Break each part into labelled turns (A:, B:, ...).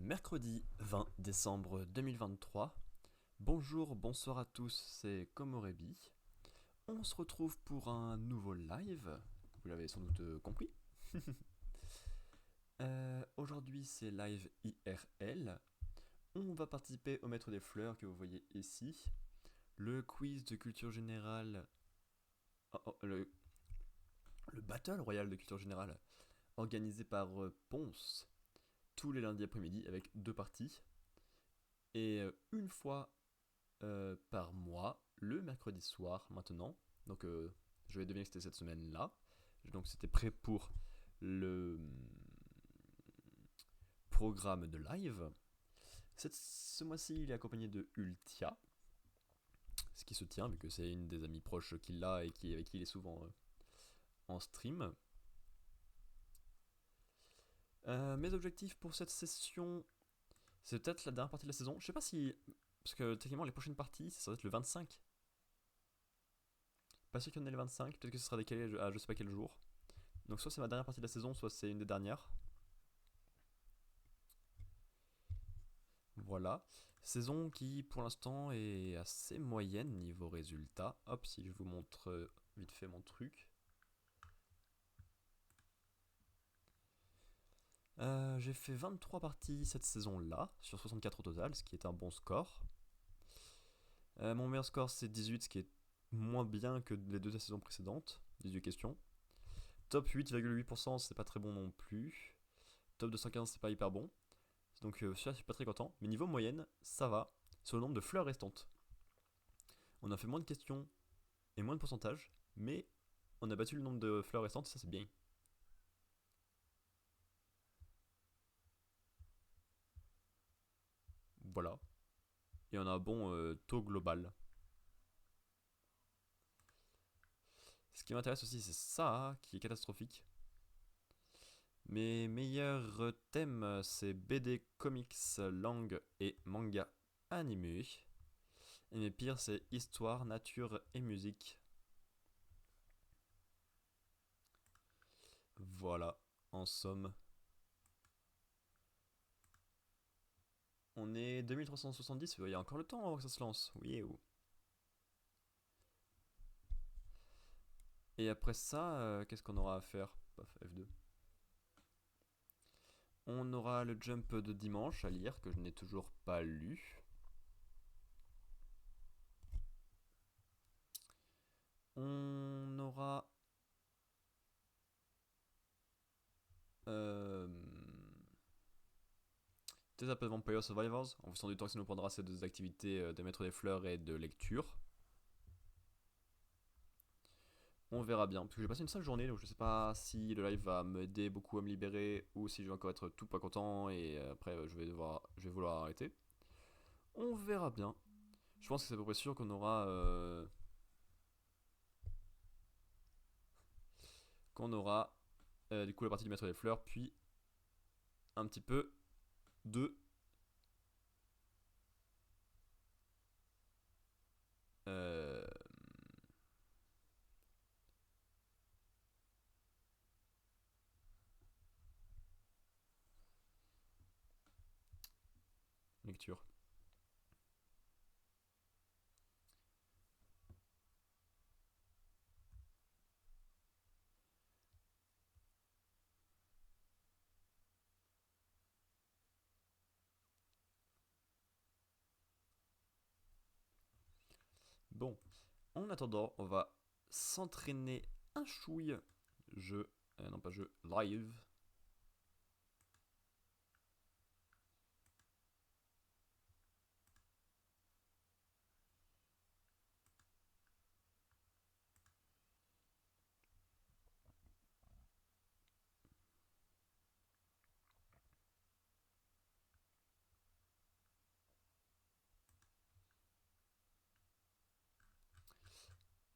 A: Mercredi 20 décembre 2023. Bonjour, bonsoir à tous, c'est Komorebi. On se retrouve pour un nouveau live, vous l'avez sans doute compris. Aujourd'hui c'est live IRL. On va participer au Maître des Fleurs que vous voyez ici. Le quiz de culture générale. Le Battle Royale de culture générale organisé par Ponce tous les lundis après-midi avec 2 parties. Et une fois par mois, le mercredi soir maintenant. Donc je vais deviner que c'était cette semaine-là. Donc c'était prêt pour le programme de live. Ce mois-ci, il est accompagné de Ultia, ce qui se tient vu que c'est une des amies proches qu'il a et avec qui il est souvent en stream. Mes objectifs pour cette session, c'est peut-être la dernière partie de la saison. Je sais pas si. Parce que techniquement, les prochaines parties, ça va être le 25. Pas sûr qu'il y en ait le 25, peut-être que ce sera décalé à je sais pas quel jour. Donc soit c'est ma dernière partie de la saison, soit c'est une des dernières. Voilà. Saison qui pour l'instant est assez moyenne niveau résultat. Hop, si je vous montre vite fait mon truc. J'ai fait 23 parties cette saison-là, sur 64 au total, ce qui est un bon score. Mon meilleur score c'est 18, ce qui est moins bien que les deux saisons précédentes. 18 questions. Top 8,8%, c'est pas très bon non plus. Top 215, c'est pas hyper bon. Donc ça, je suis pas très content. Mais niveau moyenne, ça va. Sur le nombre de fleurs restantes. On a fait moins de questions et moins de pourcentage, mais on a battu le nombre de fleurs restantes, ça c'est bien. Voilà. Et on a un bon taux global. Ce qui m'intéresse aussi, c'est ça, qui est catastrophique. Mes meilleurs thèmes, c'est BD, comics, langue et manga animé. Et mes pires, c'est histoire, nature et musique. Voilà, en somme. On est 2370, il y a encore le temps avant que ça se lance. Oui, ou. Et après ça, qu'est-ce qu'on aura à faire? Paf, F2. On aura le jump de dimanche à lire, que je n'ai toujours pas lu. On aura. Euh... Peut-être un peu de Vampire Survivors, en fonction du temps que ça nous prendra ces deux activités de mettre des fleurs et de lecture. On verra bien, parce que j'ai passé une sale journée, donc je sais pas si le live va m'aider beaucoup à me libérer ou si je vais encore être tout pas content et après je vais vouloir arrêter. On verra bien. Je pense que c'est à peu près sûr qu'on aura du coup la partie du maître des fleurs, puis un petit peu de euh, lecture. Bon, en attendant, on va s'entraîner un chouille jeu, non pas jeu, live.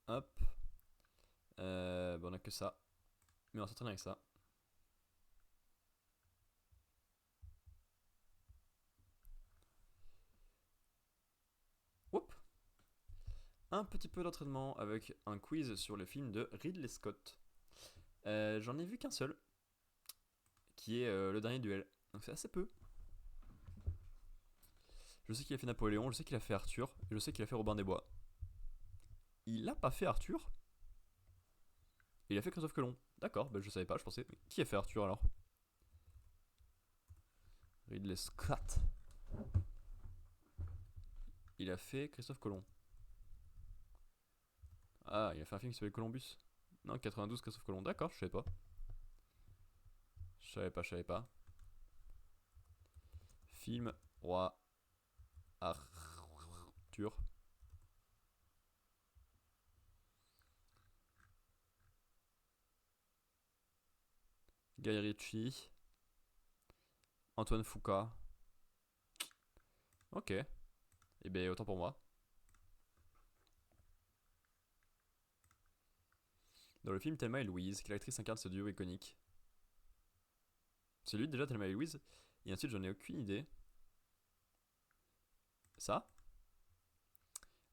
A: Hop. Bon, on a que ça. Mais on s'entraîne avec ça. Oups. Un petit peu d'entraînement avec un quiz sur le film de Ridley Scott. J'en ai vu qu'un seul, qui est le dernier duel. Donc c'est assez peu. Je sais qu'il a fait Napoléon, je sais qu'il a fait Arthur, et je sais qu'il a fait Robin des Bois. Il a pas fait Arthur. Il a fait Christophe Colomb. D'accord, bah je savais pas, je pensais. Qui a fait Arthur alors? Ridley Scott. Il a fait Christophe Colomb. Ah, il a fait un film qui s'appelle Columbus. Non, 92 Christophe Colomb. D'accord, je savais pas. Je savais pas. Film Roi Arthur. Guy Ritchie. Antoine Fuqua. Ok. Eh bien, autant pour moi. Dans le film Thelma et Louise, quelle actrice incarne ce duo iconique? C'est lui déjà, Thelma et Louise. Et ensuite, j'en ai aucune idée. Ça?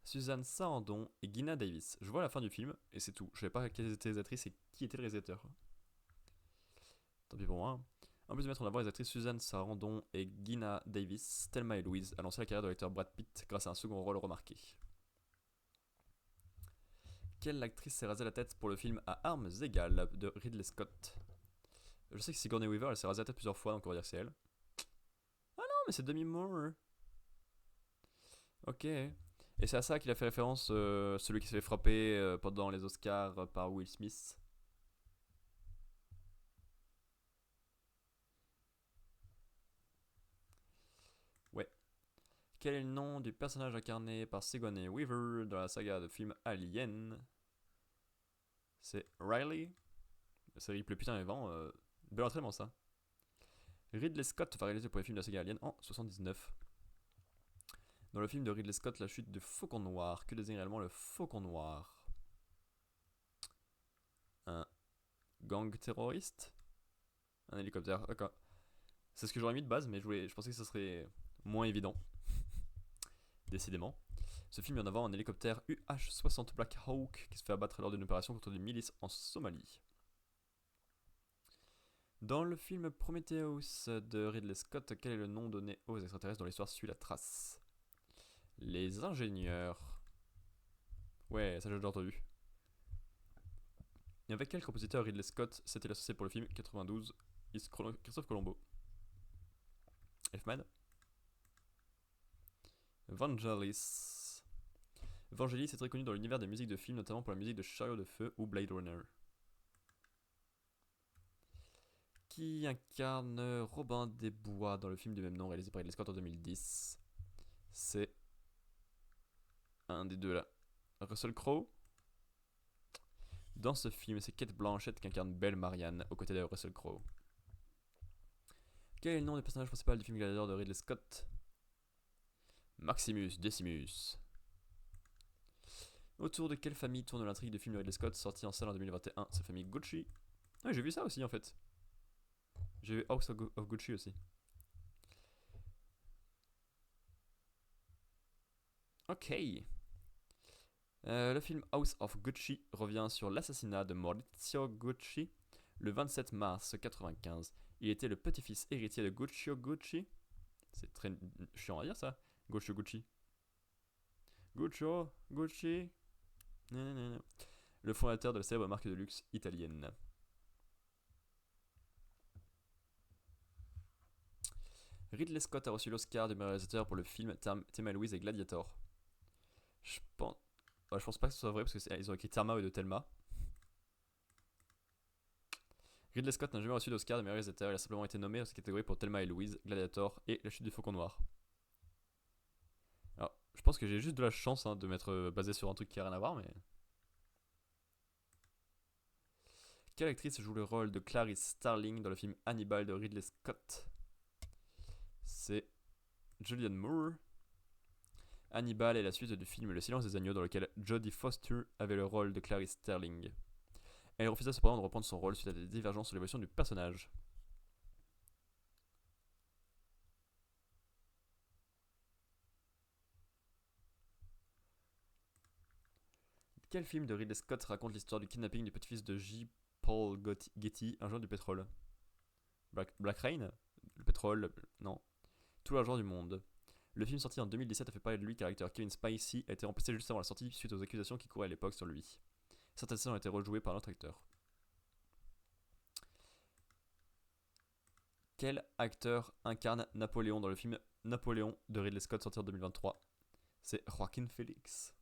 A: Suzanne Sarandon et Gina Davis. Je vois la fin du film et c'est tout. Je savais pas quelles étaient les actrices et qui était le réalisateur. Tant pis pour moi. En plus de mettre en avant les actrices Suzanne Sarandon et Gina Davis, Thelma et Louise a lancé la carrière de l'acteur Brad Pitt grâce à un second rôle remarqué. Quelle actrice s'est rasé la tête pour le film À armes égales de Ridley Scott? Je sais que Sigourney Weaver, elle s'est rasé la tête plusieurs fois, donc on va dire que c'est elle. Ah non, mais c'est Demi Moore. Ok. Et c'est à ça qu'il a fait référence, celui qui s'est fait frapper pendant les Oscars par Will Smith. Ouais. Quel est le nom du personnage incarné par Sigourney Weaver dans la saga de film Alien? C'est Riley. La série Plus putain et vent. Bel entraînement ça. Ridley Scott va réaliser pour les films de la saga Alien en 79. Dans le film de Ridley Scott, La chute du Faucon Noir, que désigne réellement le Faucon Noir? Un gang terroriste? Un hélicoptère, d'accord. C'est ce que j'aurais mis de base, mais je pensais que ce serait moins évident. Décidément. Ce film met en avant un hélicoptère UH-60 Black Hawk qui se fait abattre lors d'une opération contre des milices en Somalie. Dans le film Prometheus de Ridley Scott, quel est le nom donné aux extraterrestres dont l'histoire suit la trace? Les ingénieurs. Ouais, ça j'ai déjà entendu. Et avec quel compositeur Ridley Scott s'est-il associé pour le film 92 Christophe Colombo? Elfman. Vangelis. Vangelis est très connu dans l'univers des musiques de films, notamment pour la musique de Chariot de Feu ou Blade Runner. Qui incarne Robin des Bois dans le film du même nom réalisé par Ridley Scott en 2010? C'est un des deux là. Russell Crowe. Dans ce film, c'est Cate Blanchett qui incarne Belle Marianne aux côtés de Russell Crowe. Quel est le nom du personnage principal du film Gladiator de Ridley Scott? Maximus Decimus. Autour de quelle famille tourne l'intrigue du film de Ridley Scott sorti en salle en 2021? C'est la famille Gucci. Ah, j'ai vu ça aussi en fait. J'ai vu House of Gucci aussi. Ok. Le film House of Gucci revient sur l'assassinat de Maurizio Gucci le 27 mars 1995. Il était le petit-fils héritier de Guccio Gucci. C'est très chiant à dire ça. Guccio Gucci. Guccio Gucci. Nanana. Le fondateur de la célèbre marque de luxe italienne. Ridley Scott a reçu l'Oscar du meilleur réalisateur pour le film Thelma et Louise et Gladiator. Je pense pas que ce soit vrai parce qu'ils ont écrit Thelma et de Thelma. Ridley Scott n'a jamais reçu d'Oscar de meilleur réalisateur, il a simplement été nommé dans cette catégorie pour Thelma et Louise, Gladiator et La chute du Faucon Noir. Alors, je pense que j'ai juste de la chance de m'être basé sur un truc qui a rien à voir, mais. Quelle actrice joue le rôle de Clarice Starling dans le film Hannibal de Ridley Scott? C'est Julianne Moore. Hannibal est la suite du film Le silence des agneaux dans lequel Jodie Foster avait le rôle de Clarice Starling. Elle refusa cependant de reprendre son rôle suite à des divergences sur l'évolution du personnage. Quel film de Ridley Scott raconte l'histoire du kidnapping du petit-fils de J. Paul Getty, un joueur du pétrole? Black Rain? Le pétrole? Non. Tout l'argent du monde. Le film sorti en 2017 a fait parler de lui car l'acteur Kevin Spacey a été remplacé juste avant la sortie suite aux accusations qui couraient à l'époque sur lui. Certaines scènes ont été rejouées par un autre acteur. Quel acteur incarne Napoléon dans le film Napoléon de Ridley Scott sorti en 2023? C'est Joaquin Phoenix.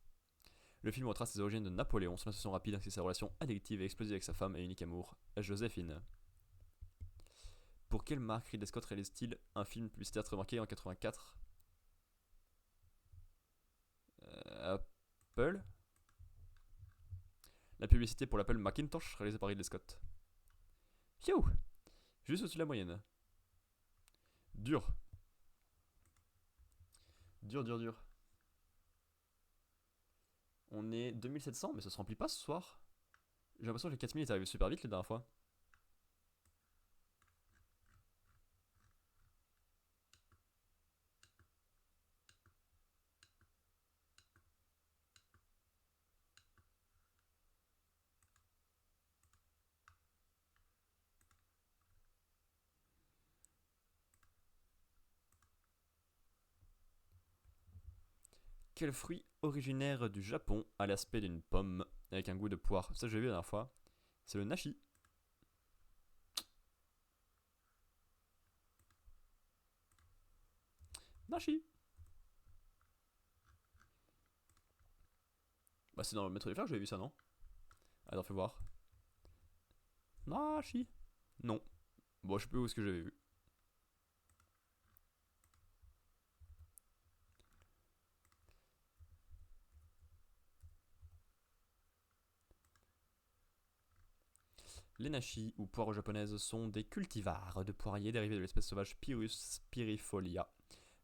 A: Le film retrace les origines de Napoléon, son ascension rapide ainsi que sa relation addictive et explosive avec sa femme et unique amour, Joséphine. Pour quelle marque Ridley Scott réalise-t-il un film publicitaire très marqué en 84? Apple. La publicité pour l'Apple Macintosh réalisée par Ridley Scott. Phew. Juste au-dessus de la moyenne. Dur. Dur. On est 2700, mais ça se remplit pas ce soir. J'ai l'impression que les 4000 est arrivé super vite la dernière fois. Quel fruit originaire du Japon a l'aspect d'une pomme avec un goût de poire? Ça, j'ai vu la dernière fois. C'est le nashi. Nashi. Bah, c'est dans le Maître des Fers que j'avais vu ça, non? Attends, fais voir. Nashi. Non. Bon, je sais plus où est-ce que j'avais vu. Les nashi, ou poires japonaises, sont des cultivars de poiriers dérivés de l'espèce sauvage Pyrrhus spirifolia.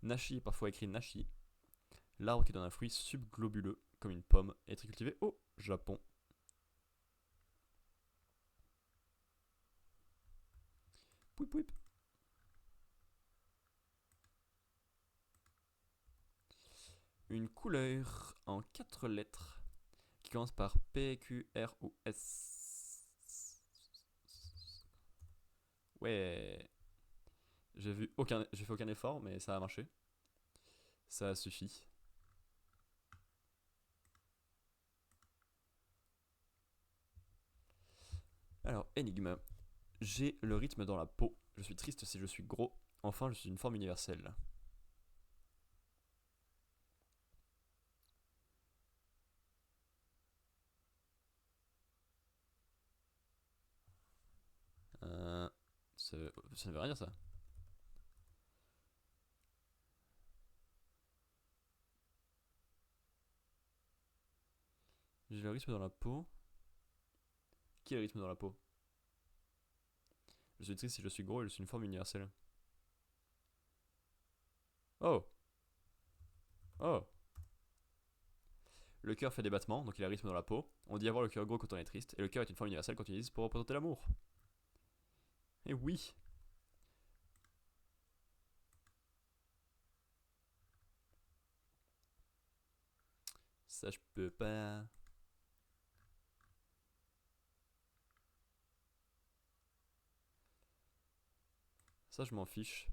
A: Nashi est parfois écrit nashi. L'arbre qui donne un fruit subglobuleux, comme une pomme, est très cultivé au Japon. Pouip pouip. Une couleur en 4 lettres qui commence par P, Q, R ou S. Ouais. J'ai fait aucun effort, mais ça a marché. Ça a suffi. Alors, énigme. J'ai le rythme dans la peau. Je suis triste si je suis gros. Enfin, je suis une forme universelle. Ça ne veut rien dire ça. J'ai le rythme dans la peau. Qui a le rythme dans la peau? Je suis triste si je suis gros et je suis une forme universelle. Oh. Oh. Le cœur fait des battements, donc il a le rythme dans la peau. On dit avoir le cœur gros quand on est triste, et le cœur est une forme universelle quand on utilise pour représenter l'amour. Et oui. Ça, je peux pas. Ça, je m'en fiche.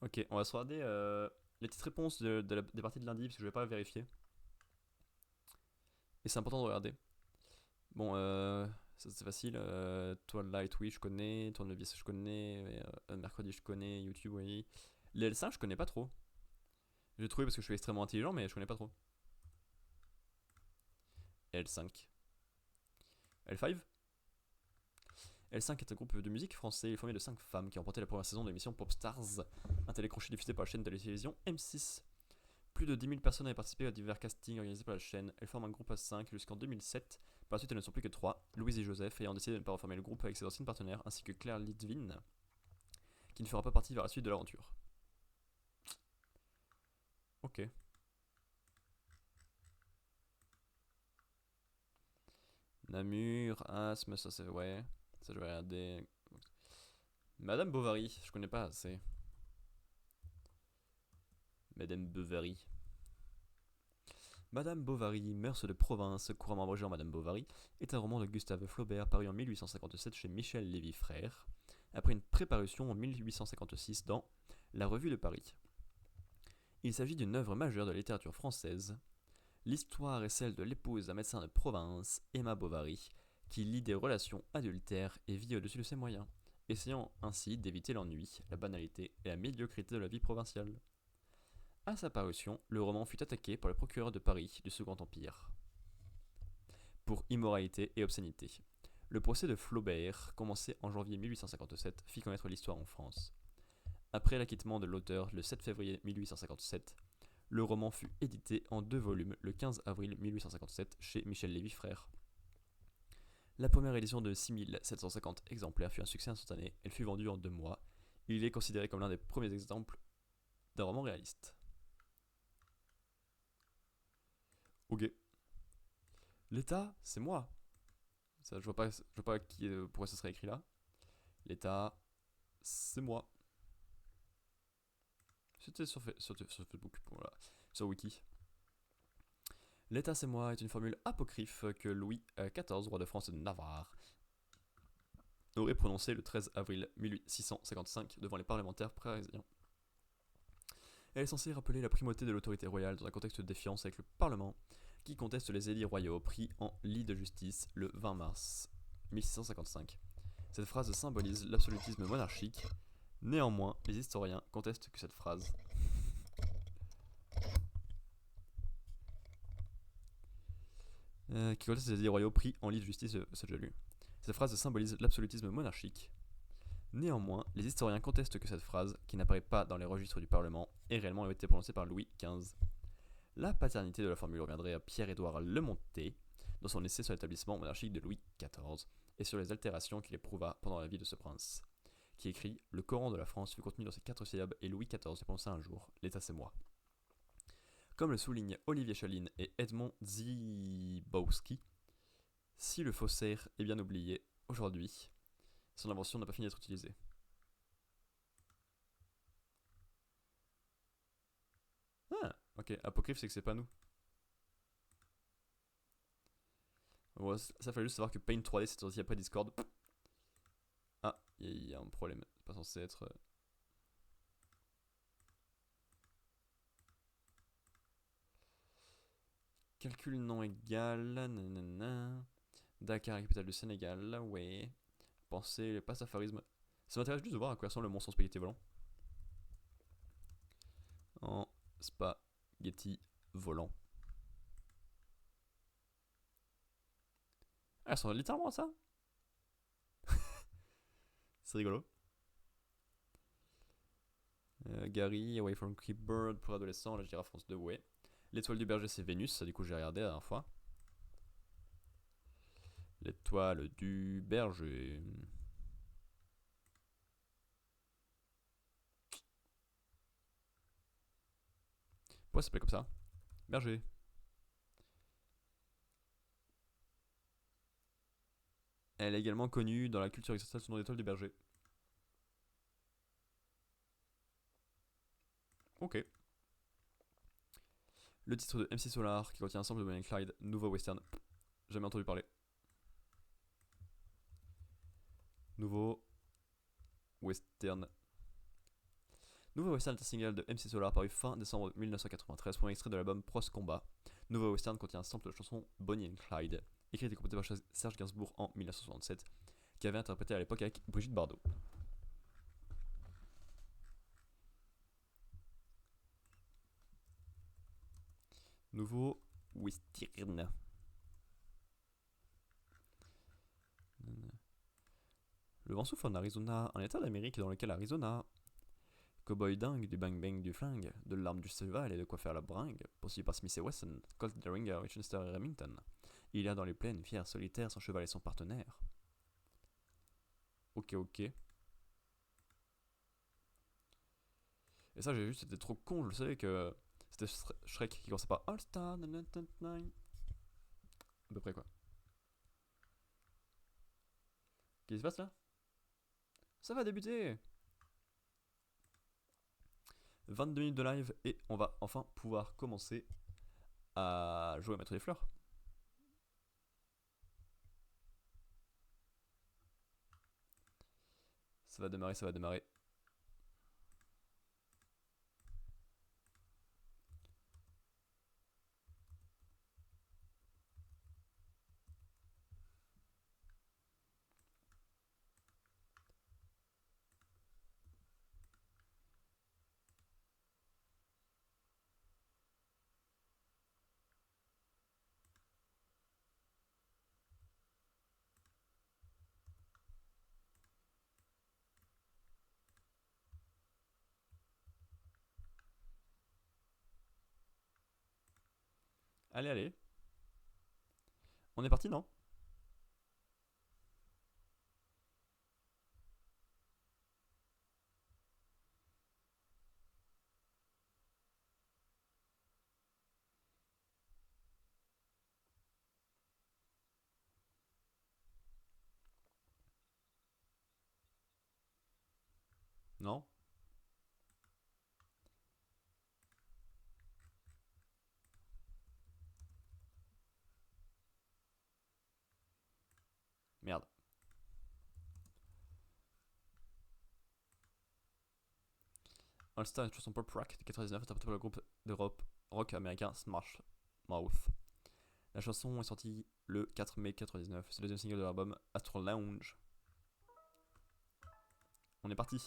A: Ok, on va se regarder les petites réponses des parties de lundi, parce que je vais pas vérifier. Et c'est important de regarder. Bon, ça c'est facile. Twilight, oui, je connais. Tournevis, je connais. Mercredi, je connais. YouTube, oui. Les L5, je connais pas trop. J'ai trouvé parce que je suis extrêmement intelligent, mais je connais pas trop. L5. L5. L5 est un groupe de musique français formé de 5 femmes qui ont remporté la première saison de l'émission Popstars, un télécrochet diffusé par la chaîne de télévision M6. Plus de 10 000 personnes avaient participé à divers castings organisés par la chaîne. Elles forment un groupe à 5 jusqu'en 2007. Par la suite, elles ne sont plus que 3, Louise et Joseph, ayant décidé de ne pas reformer le groupe avec ses anciennes partenaires, ainsi que Claire Litvin, qui ne fera pas partie vers la suite de l'aventure. Ok. Namur, Asthme, ça c'est... Ouais, ça je vais regarder. Madame Bovary, je connais pas assez. Madame Bovary. Madame Bovary, mœurs de province, couramment abrégé en Madame Bovary, est un roman de Gustave Flaubert paru en 1857 chez Michel Lévy Frères, après une préparution en 1856 dans La Revue de Paris. Il s'agit d'une œuvre majeure de la littérature française. L'histoire est celle de l'épouse d'un médecin de province, Emma Bovary, qui lie des relations adultères et vit au-dessus de ses moyens, essayant ainsi d'éviter l'ennui, la banalité et la médiocrité de la vie provinciale. À sa parution, le roman fut attaqué par le procureur de Paris du Second Empire pour immoralité et obscénité. Le procès de Flaubert, commencé en janvier 1857, fit connaître l'histoire en France. Après l'acquittement de l'auteur le 7 février 1857, le roman fut édité en 2 volumes le 15 avril 1857 chez Michel Lévy Frères. La première édition de 6750 exemplaires fut un succès instantané, elle fut vendue en 2 mois. Il est considéré comme l'un des premiers exemples d'un roman réaliste. Ok. L'État, c'est moi. Ça, je vois pas pourquoi ça serait écrit là. L'État, c'est moi. C'était sur Facebook, voilà, sur Wiki. L'État, c'est moi est une formule apocryphe que Louis XIV, roi de France et de Navarre, aurait prononcée le 13 avril 1655 devant les parlementaires parisiens. Elle est censée rappeler la primauté de l'autorité royale dans un contexte de défiance avec le Parlement, qui conteste les édits royaux pris en lit de justice le 20 mars 1655. Cette phrase symbolise l'absolutisme monarchique. Néanmoins, les historiens contestent que cette phrase qui conteste les édits royaux pris en lit de justice, c'est déjà lu. Cette phrase symbolise l'absolutisme monarchique. Néanmoins, les historiens contestent que cette phrase, qui n'apparaît pas dans les registres du Parlement, ait réellement été prononcée par Louis XV. La paternité de la formule reviendrait à Pierre-Édouard Lemonté dans son essai sur l'établissement monarchique de Louis XIV et sur les altérations qu'il éprouva pendant la vie de ce prince, qui écrit « Le Coran de la France fut contenu dans ces 4 syllabes et Louis XIV s'est prononcé un jour, l'État c'est moi ». Comme le soulignent Olivier Chaline et Edmond Zibowski, si le faussaire est bien oublié aujourd'hui, son invention n'a pas fini d'être utilisée. Ah, ok, apocryphe c'est que c'est pas nous. Bon, ça fallait juste savoir que Paint 3D c'est sorti après Discord. Ah, il y a un problème, c'est pas censé être... Calcul non égal, nanana. Dakar, capitale du Sénégal, ouais. Pensez, le pastafarisme. Ça m'intéresse juste de voir à quoi ressemble le monstre en spaghetti volant. En spaghetti volant. Ah, ça ressemble littéralement à ça. C'est rigolo. Gary, Away from Keyboard pour adolescents, la girafe France 2, ouais. L'étoile du berger, c'est Vénus, ça du coup j'ai regardé la dernière fois. L'étoile du berger. Pourquoi ça s'appelle comme ça? Berger. Elle est également connue dans la culture existante sous le nom d'étoile du berger. Ok. Le titre de MC Solar qui contient un sample de Bonnie and Clyde, nouveau western. Jamais entendu parler. Nouveau western. Nouveau western est un single de MC Solar paru fin décembre 1993 pour un extrait de l'album Pros Combat. Nouveau western contient un sample de la chanson Bonnie and Clyde, écrite et composée par Serge Gainsbourg en 1967, qui avait interprété à l'époque avec Brigitte Bardot. Nouveau western. Le vent souffle en Arizona, un état d'Amérique dans lequel Arizona, cowboy dingue, du bang bang du flingue, de l'arme du cheval et de quoi faire la bringue, poursuivi par Smith et Wesson, Colt Derringer, Winchester et Remington. Il y a dans les plaines, fier, solitaire, son cheval et son partenaire. Ok. Et ça, j'ai vu, c'était trop con, je le savais que c'était Shrek qui commençait par All Star 99. À peu près quoi. Qu'est-ce qui se passe là? Ça va débuter! 22 minutes de live et on va enfin pouvoir commencer à jouer à mettre des fleurs. Ça va démarrer, ça va démarrer. Allez, allez. On est parti, non? Non? Merde. All Star est une chanson pop rock de 99 interprétée par le groupe d'Europe rock américain Smash Mouth. La chanson est sortie le 4 mai 99. C'est le deuxième single de l'album Astral Lounge. On est parti.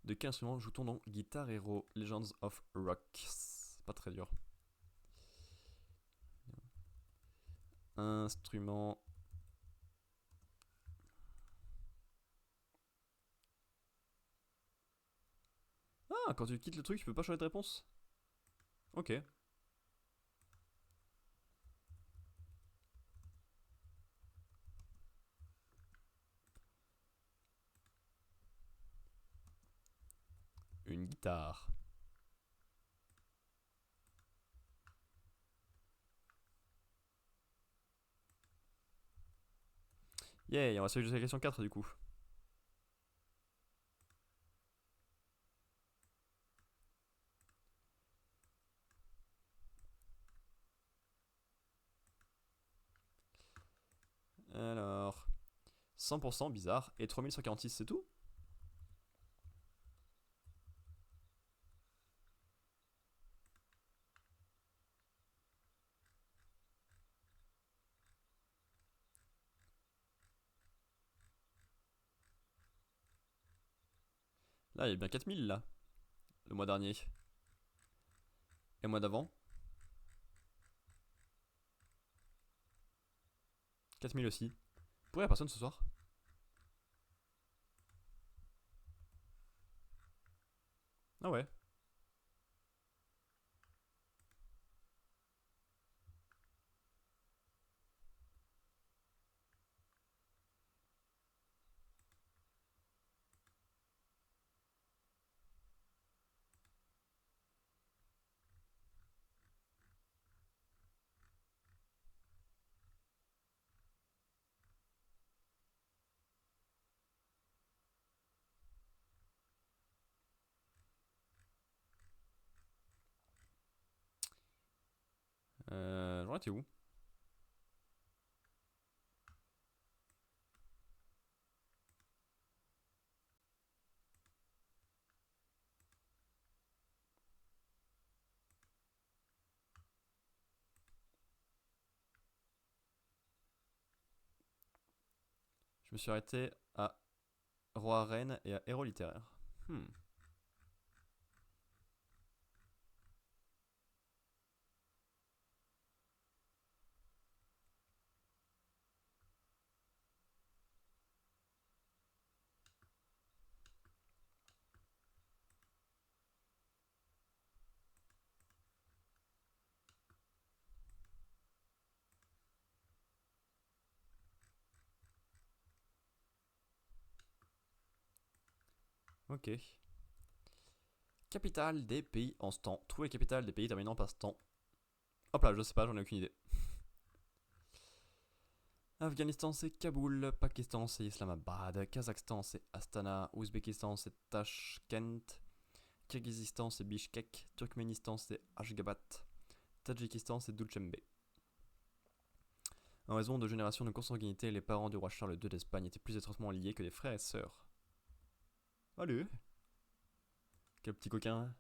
A: De quel instrument joue-t-on dans Guitar Hero Legends of Rock? C'est pas très dur. Instrument. Ah, quand tu quittes le truc, tu peux pas changer de réponse? Ok. Une guitare. Yeah, on va se jusqu'à la question 4 du coup. Alors. 100% bizarre. Et 3146, c'est tout? Là, il y a bien 4000 là. Le mois dernier. Et le mois d'avant. 4000 aussi. Pourquoi y a personne ce soir? Ah ouais. J'en étais où? Je me suis arrêté à Roi-Reine et à Héros littéraire. Hmm. Ok. Capitale des pays en stan. Trouver les capitales des pays terminant par stan. Hop là, je sais pas, j'en ai aucune idée. Afghanistan c'est Kaboul, Pakistan c'est Islamabad, Kazakhstan c'est Astana, Ouzbékistan c'est Tashkent, Kirghizistan c'est Bishkek, Turkménistan c'est Ashgabat, Tadjikistan c'est Dulcembe. En raison de générations de consanguinité, les parents du roi Charles II d'Espagne étaient plus étroitement liés que des frères et sœurs. Allez, quel petit coquin.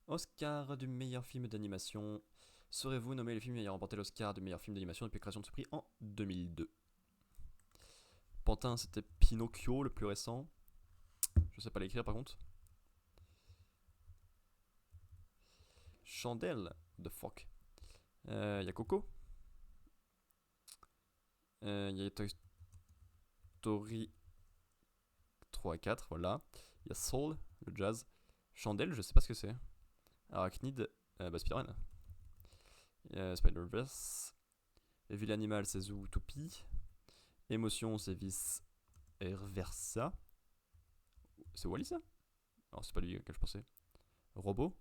A: Oscar du meilleur film d'animation. Saurez-vous nommer le film ayant remporté l'Oscar du meilleur film d'animation depuis la création de ce prix en 2002? Pantin, c'était Pinocchio, le plus récent. Je sais pas l'écrire par contre. Chandelle, the fuck. Y a Coco. Y a Toy Story 3 et 4, voilà. Y a Soul, le jazz. Chandelle, je sais pas ce que c'est. Arachnide, Spider-Man. Spider-Verse. Ville animal, c'est Zootopie. Émotion, c'est Vice Versa. C'est Wally ça? Alors c'est pas lui auquel je pensais. Robot.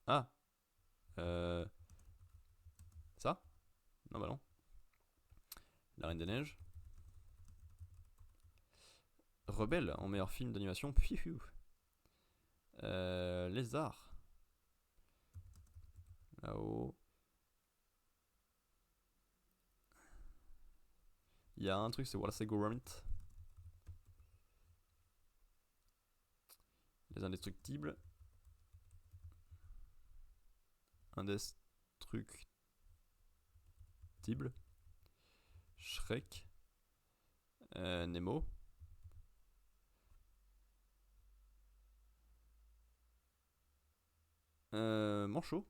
A: Ah. Ça? Non bah non. La Reine des Neiges. Rebelle en meilleur film d'animation. Lézard. Là-haut. Il y a un truc, c'est Wallace et Gromit. Les indestructibles. Indestructible. Shrek. Nemo. Manchot.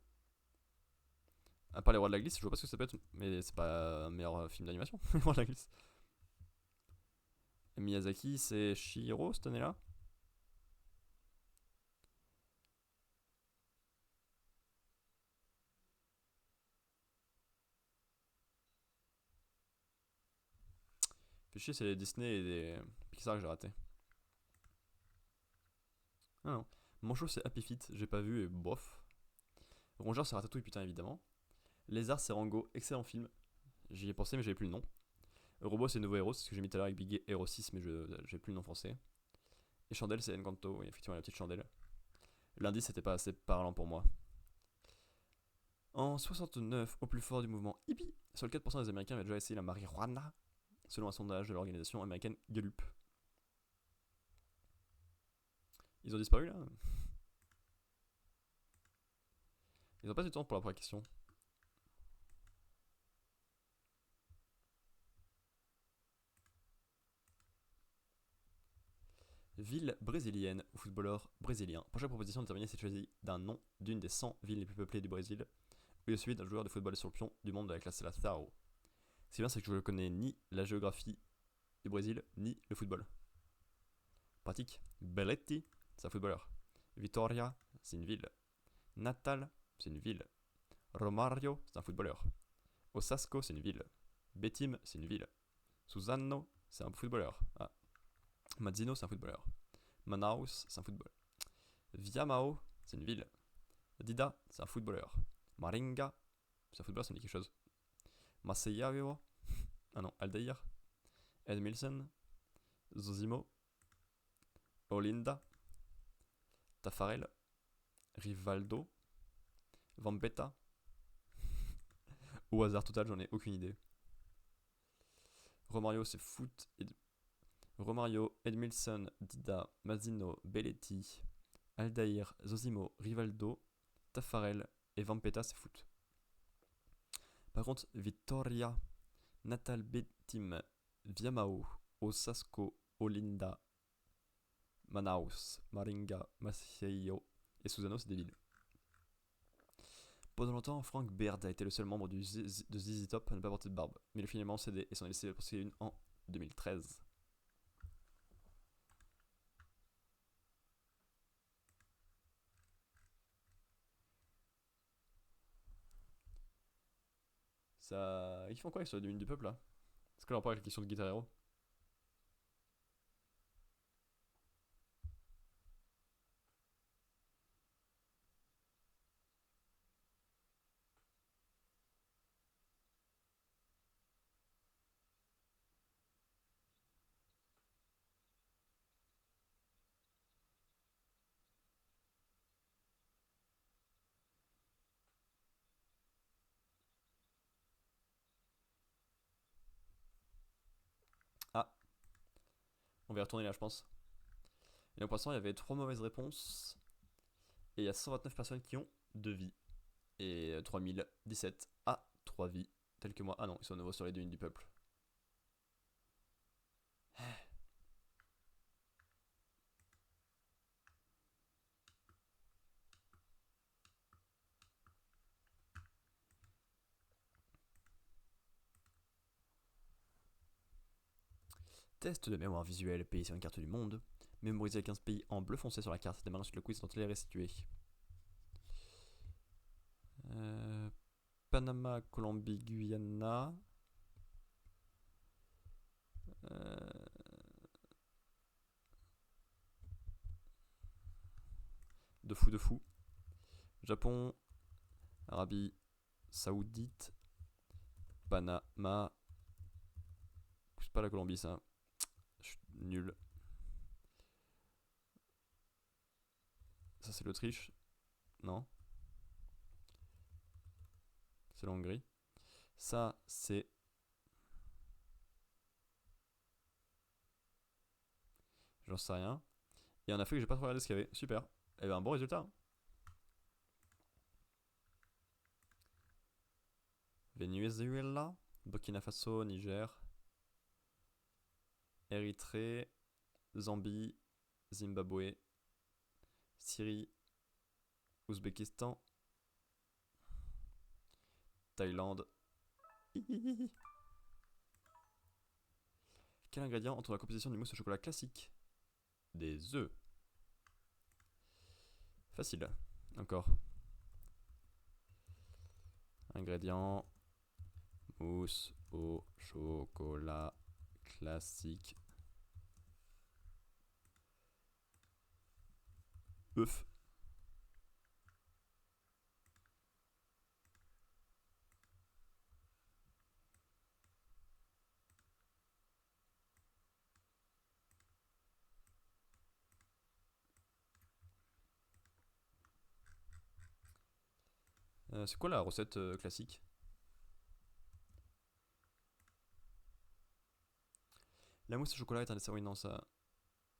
A: À part les Rois de la Glisse, je vois pas ce que ça peut être, mais c'est pas un meilleur film d'animation, les Rois de la Glisse. Miyazaki, c'est Chihiro cette année-là. Fait chier, c'est les Disney et les Pixar que j'ai raté. Ah non. Manchot, c'est Happy Feet, j'ai pas vu et bof. Rongeur, c'est Ratatouille, putain, évidemment. Lézard, c'est Rango, excellent film. J'y ai pensé, mais j'avais plus le nom. Robot, c'est Nouveau Héros, c'est ce que j'ai mis tout à l'heure avec Big Hero 6, mais j'ai plus le nom français. Et Chandelle, c'est Encanto, oui, effectivement, la petite chandelle. L'indice, c'était pas assez parlant pour moi. En 69, au plus fort du mouvement hippie, seuls 4% des Américains avaient déjà essayé la marijuana, selon un sondage de l'organisation américaine Gallup. Ils ont disparu là? Ils ont pas du temps pour la première question. Ville brésilienne ou footballeur brésilien. Pour chaque proposition déterminée, c'est choisi d'un nom d'une des 100 villes les plus peuplées du Brésil, ou de celui d'un joueur de football champion du monde de la classe Seleção. Ce qui est bien, c'est que je ne connais ni la géographie du Brésil, ni le football. Pratique. Belletti, c'est un footballeur. Vitoria, c'est une ville. Natal, c'est une ville. Romario, c'est un footballeur. Osasco, c'est une ville. Betim, c'est une ville. Suzano, c'est un footballeur. Ah. Mazzino, c'est un footballeur. Manaus, c'est un football. Viamao, c'est une ville. Dida, c'est un footballeur. Maringa, c'est un footballeur, ça me dit quelque chose. Maceió, ah non, Aldair. Edmilson, Zozimo, Olinda, Tafarel, Rivaldo, Vampeta. Au hasard total, j'en ai aucune idée. Romario, c'est foot. Romario, Edmilson, Dida, Mazzino, Belletti, Aldair, Zozimo, Rivaldo, Tafarel et Vampeta, c'est foot. Par contre, Vittoria, Natal Betim, Viamao, Osasco, Olinda, Manaus, Maringa, Maceió et Suzano, c'est des villes. Pendant longtemps, Frank Baird a été le seul membre de ZZ Top à ne pas porter de barbe, mais il a finalement cédé et s'en est laissé passer une en 2013. Ça... Ils font quoi avec ce domine du peuple là? Est-ce que leur rapport avec la question de Guitar Hero? Ah, on va y retourner là, je pense. Et donc pour l'instant, il y avait 3 mauvaises réponses. Et il y a 129 personnes qui ont 2 vies. Et 3017 à 3 vies, tels que moi. Ah non, ils sont à nouveau sur les dunes du peuple. Test de mémoire visuelle, pays sur une carte du monde. Mémoriser 15 pays en bleu foncé sur la carte. Démarrer ensuite le quiz dont elle est restituée. Panama, Colombie, Guyana. De fou, de fou. Japon, Arabie Saoudite, Panama. C'est pas la Colombie ça. Je suis nul. Ça c'est l'Autriche. Non. C'est la Hongrie. Ça c'est... J'en sais rien. Et en Afrique j'ai pas trop regardé ce qu'il y avait. Super. Eh ben un bon résultat. Hein. Venezuela, Burkina Faso, Niger, Érythrée, Zambie, Zimbabwe, Syrie, Ouzbékistan, Thaïlande. Quel ingrédient entre la composition du mousse au chocolat classique? Des œufs. Facile. Encore. Ingrédients. Mousse au chocolat classique. œuf. C'est quoi la recette classique? La mousse au chocolat est un dessert, oui, non, ça.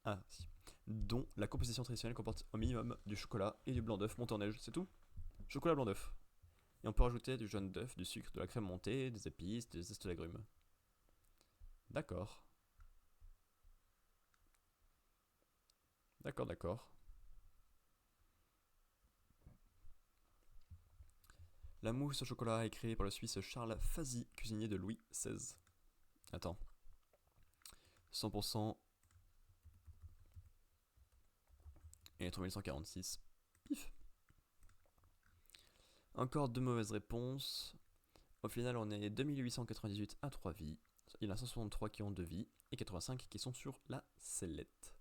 A: Ah, si. Dont la composition traditionnelle comporte au minimum du chocolat et du blanc d'œuf monté en neige, c'est tout? Chocolat blanc d'œuf. Et on peut rajouter du jaune d'œuf, du sucre, de la crème montée, des épices, des zestes d'agrumes. D'accord. D'accord, d'accord. La mousse au chocolat est créée par le Suisse Charles Fazy, cuisinier de Louis XVI. Attends. 100% et 3146. Pif. Encore 2 mauvaises réponses. Au final, on est 2898 à 3 vies. Il y en a 163 qui ont 2 vies et 85 qui sont sur la sellette.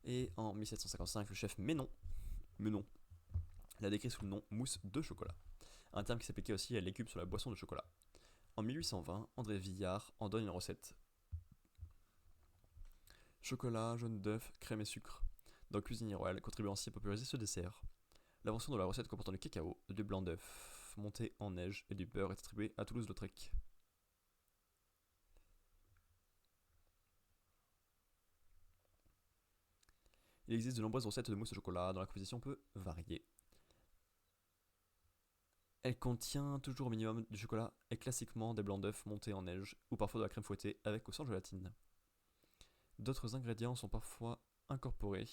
A: Et en 1755, le chef Menon l'a décrit sous le nom mousse de chocolat, un terme qui s'appliquait aussi à l'écume sur la boisson de chocolat. En 1820, André Villard en donne une recette. Chocolat, jaune d'œuf, crème et sucre. Dans Cuisinier Royal, contribuant ainsi à populariser ce dessert. L'invention de la recette comportant du cacao, du blanc d'œuf monté en neige et du beurre est attribuée à Toulouse-Lautrec. Il existe de nombreuses recettes de mousse au chocolat dont la composition peut varier. Elle contient toujours au minimum du chocolat et classiquement des blancs d'œufs montés en neige ou parfois de la crème fouettée avec ou sans gélatine. D'autres ingrédients sont parfois incorporés,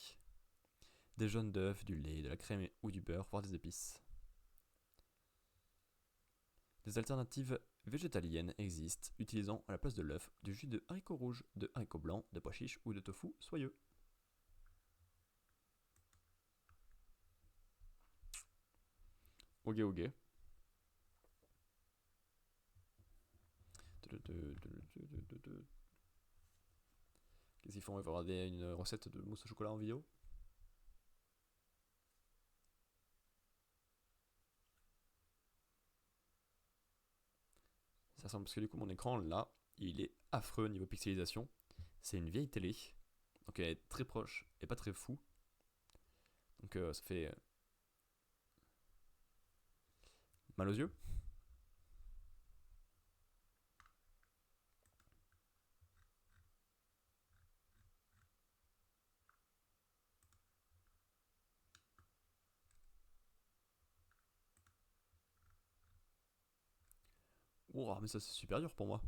A: des jaunes d'œufs, du lait, de la crème ou du beurre, voire des épices. Des alternatives végétaliennes existent, utilisant à la place de l'œuf du jus de haricots rouges, de haricots blancs, de pois chiches ou de tofu soyeux. Ok, ok. Qu'est-ce qu'ils font? Ils vont regarder une recette de mousse au chocolat en vidéo. Ça semble parce que du coup mon écran là, il est affreux niveau pixelisation. C'est une vieille télé, donc elle est très proche et pas très fou. Donc ça fait mal aux yeux. Ouah, mais ça c'est super dur pour moi.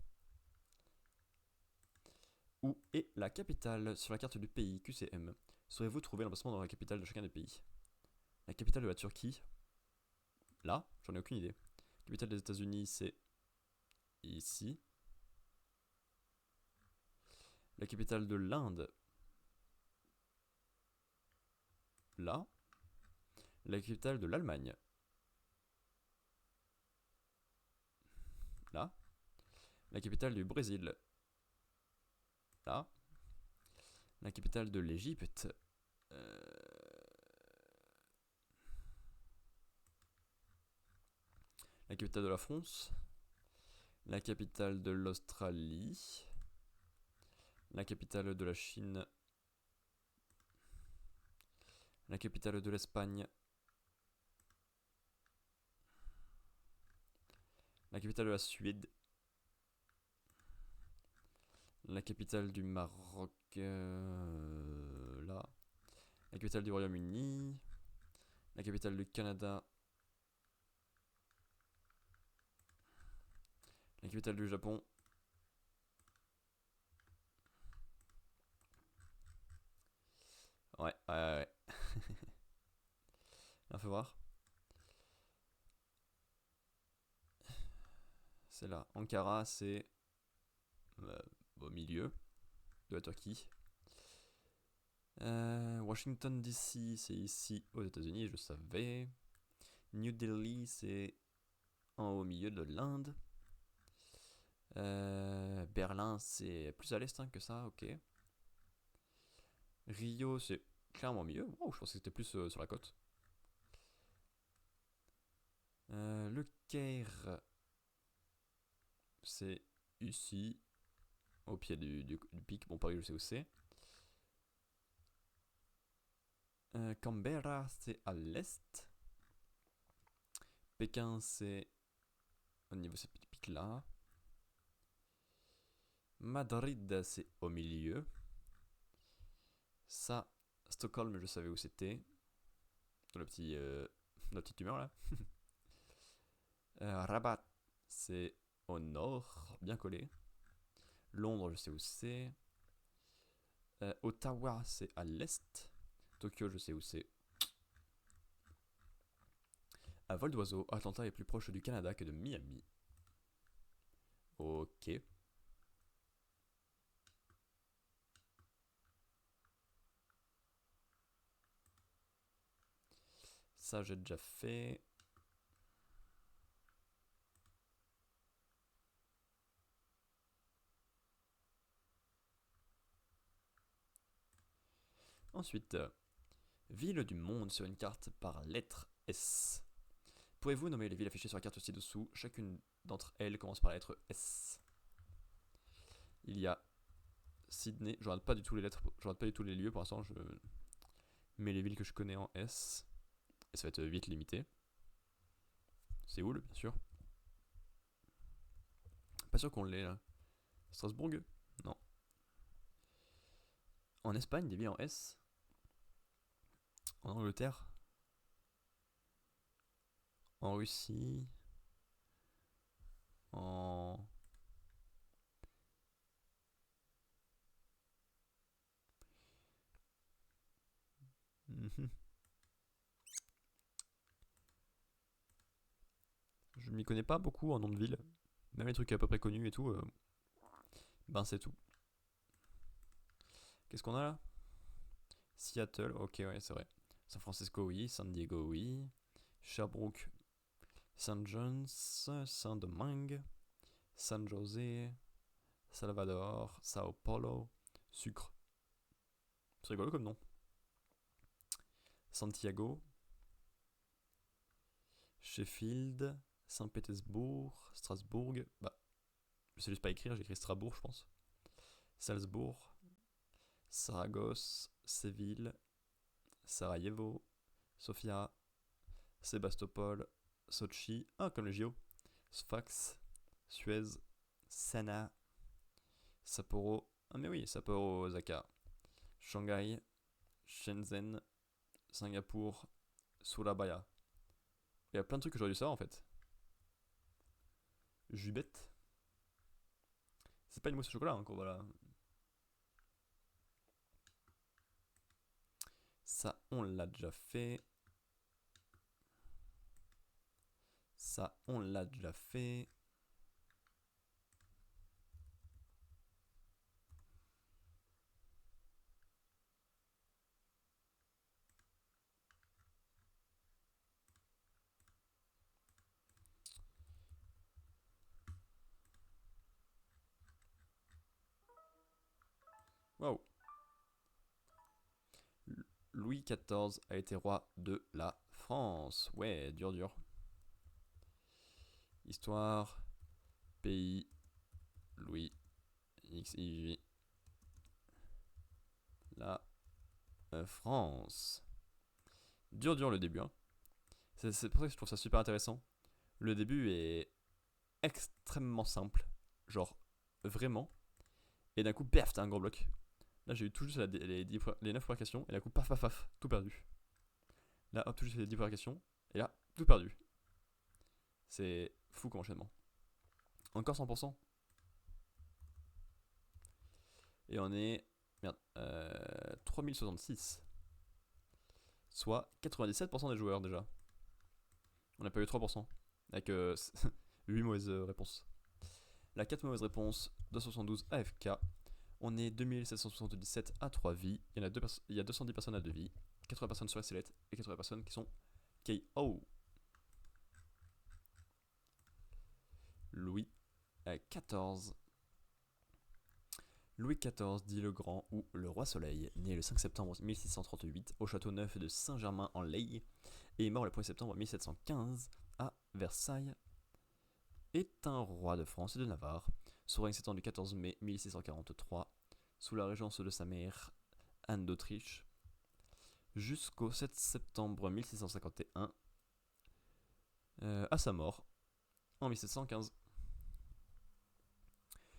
A: Où est la capitale sur la carte du pays QCM? Saurez-vous trouver l'emplacement dans la capitale de chacun des pays? La capitale de la Turquie? Là, j'en ai aucune idée. La capitale des États-Unis, c'est ici. La capitale de l'Inde? Là. La capitale de l'Allemagne? Là. La capitale du Brésil? Là. La capitale de l'Égypte? La capitale de la France? La capitale de l'Australie? La capitale de la Chine? La capitale de l'Espagne? La capitale de la Suède? La capitale du Maroc? Là. La capitale du Royaume-Uni? La capitale du Canada? La capitale du Japon? Ouais. On fait voir. C'est là. Ankara, c'est au milieu de la Turquie. Washington DC, c'est ici aux États-Unis, je savais. New Delhi, c'est en haut au milieu de l'Inde. Berlin, c'est plus à l'est que ça, ok. Rio, c'est clairement au milieu. Oh, je pensais que c'était plus sur la côte. Le Caire, c'est ici, au pied du pic. Bon, Paris, je sais où c'est. Canberra, c'est à l'est. Pékin, c'est au niveau de ce petit pic là. Madrid, c'est au milieu. Ça, Stockholm, je savais où c'était. La petite humeur là. Rabat, c'est au nord, bien collé. Londres, je sais où c'est. Ottawa, c'est à l'est. Tokyo, je sais où c'est. À vol d'oiseau, Atlanta est plus proche du Canada que de Miami. Ok. Ça, j'ai déjà fait. Ensuite, ville du monde sur une carte par lettre S. Pouvez-vous nommer les villes affichées sur la carte ci-dessous? Chacune d'entre elles commence par la lettre S. Il y a Sydney. Je regarde pas du tout les lettres, je regarde pas du tout les lieux pour l'instant. Je mets les villes que je connais en S. Et ça va être vite limité. Séoul, bien sûr. Pas sûr qu'on l'ait là. Strasbourg? Non. En Espagne, des villes en S. En Angleterre? En Russie? En. Mhm. Je m'y connais pas beaucoup en nom de ville. Même les trucs à peu près connus et tout. Ben c'est tout. Qu'est-ce qu'on a là? Seattle, ok, ouais, c'est vrai. San Francisco, oui. San Diego, oui. Sherbrooke, St. John's, Saint-Domingue, San José, Salvador, Sao Paulo, Sucre. C'est rigolo comme nom. Santiago, Sheffield, Saint-Pétersbourg, Strasbourg. Bah, je sais juste pas écrire, j'écris Strasbourg, je pense. Salzbourg, Saragosse, Séville, Sarajevo, Sofia, Sébastopol, Sochi, comme le JO, Sfax, Suez, Sanaa, Sapporo, mais oui, Sapporo, Osaka, Shanghai, Shenzhen, Singapour, Surabaya. Il y a plein de trucs que j'aurais dû savoir en fait. Jubette. C'est pas une mousse au chocolat encore, voilà. Ça, on l'a déjà fait. Ça, on l'a déjà fait. Waouh. Louis XIV a été roi de la France. Ouais, dur, dur. Histoire, pays, Louis, XIJ. La France. Dur, dur le début. Hein. C'est pour ça que je trouve ça super intéressant. Le début est extrêmement simple. Genre, vraiment. Et d'un coup, paf, t'as un gros bloc. Là, j'ai eu tout juste les 9 premières questions. Et d'un coup, paf, paf, paf, tout perdu. Là, hop, tout juste les 10 premières questions. Et là, tout perdu. C'est fou comme enchaînement. Encore 100%. Et on est. Merde. 3066. Soit 97% des joueurs déjà. On n'a pas eu 3%. Avec 8 mauvaises réponses. La 4 mauvaises réponses, 272 AFK. On est 2777 à 3 vies. Il y a 210 personnes à 2 vies. 80 personnes sur la sellette et 80 personnes qui sont KO. Louis XIV. Louis XIV, dit le Grand ou le Roi Soleil, né le 5 septembre 1638 au château neuf de Saint-Germain-en-Laye et mort le 1er septembre 1715 à Versailles, est un roi de France et de Navarre. Son règne s'étend du 14 mai 1643, sous la régence de sa mère Anne d'Autriche, jusqu'au 7 septembre 1651, à sa mort en 1715.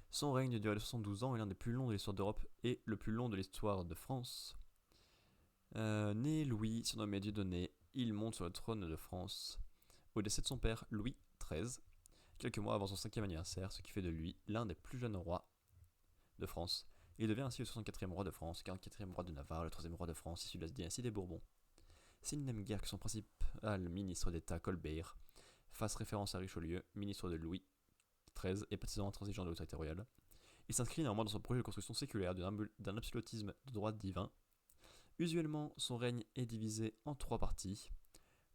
A: Son règne durait de 72 ans et l'un des plus longs de l'histoire d'Europe et le plus long de l'histoire de France. Né Louis, surnommé Dieudonné, il monte sur le trône de France au décès de son père Louis XIII, quelques mois avant son 5e anniversaire, ce qui fait de lui l'un des plus jeunes rois de France. Il devient ainsi le 64e roi de France, 44e roi de Navarre, le 3e roi de France issu de la dynastie des Bourbons. S'il n'aime guère que son principal ministre d'État Colbert fasse référence à Richelieu, ministre de Louis XIII et partisan intransigeant de l'autorité royale, il s'inscrit néanmoins dans son projet de construction séculaire d'un absolutisme de droit divin. Usuellement, son règne est divisé en 3 parties.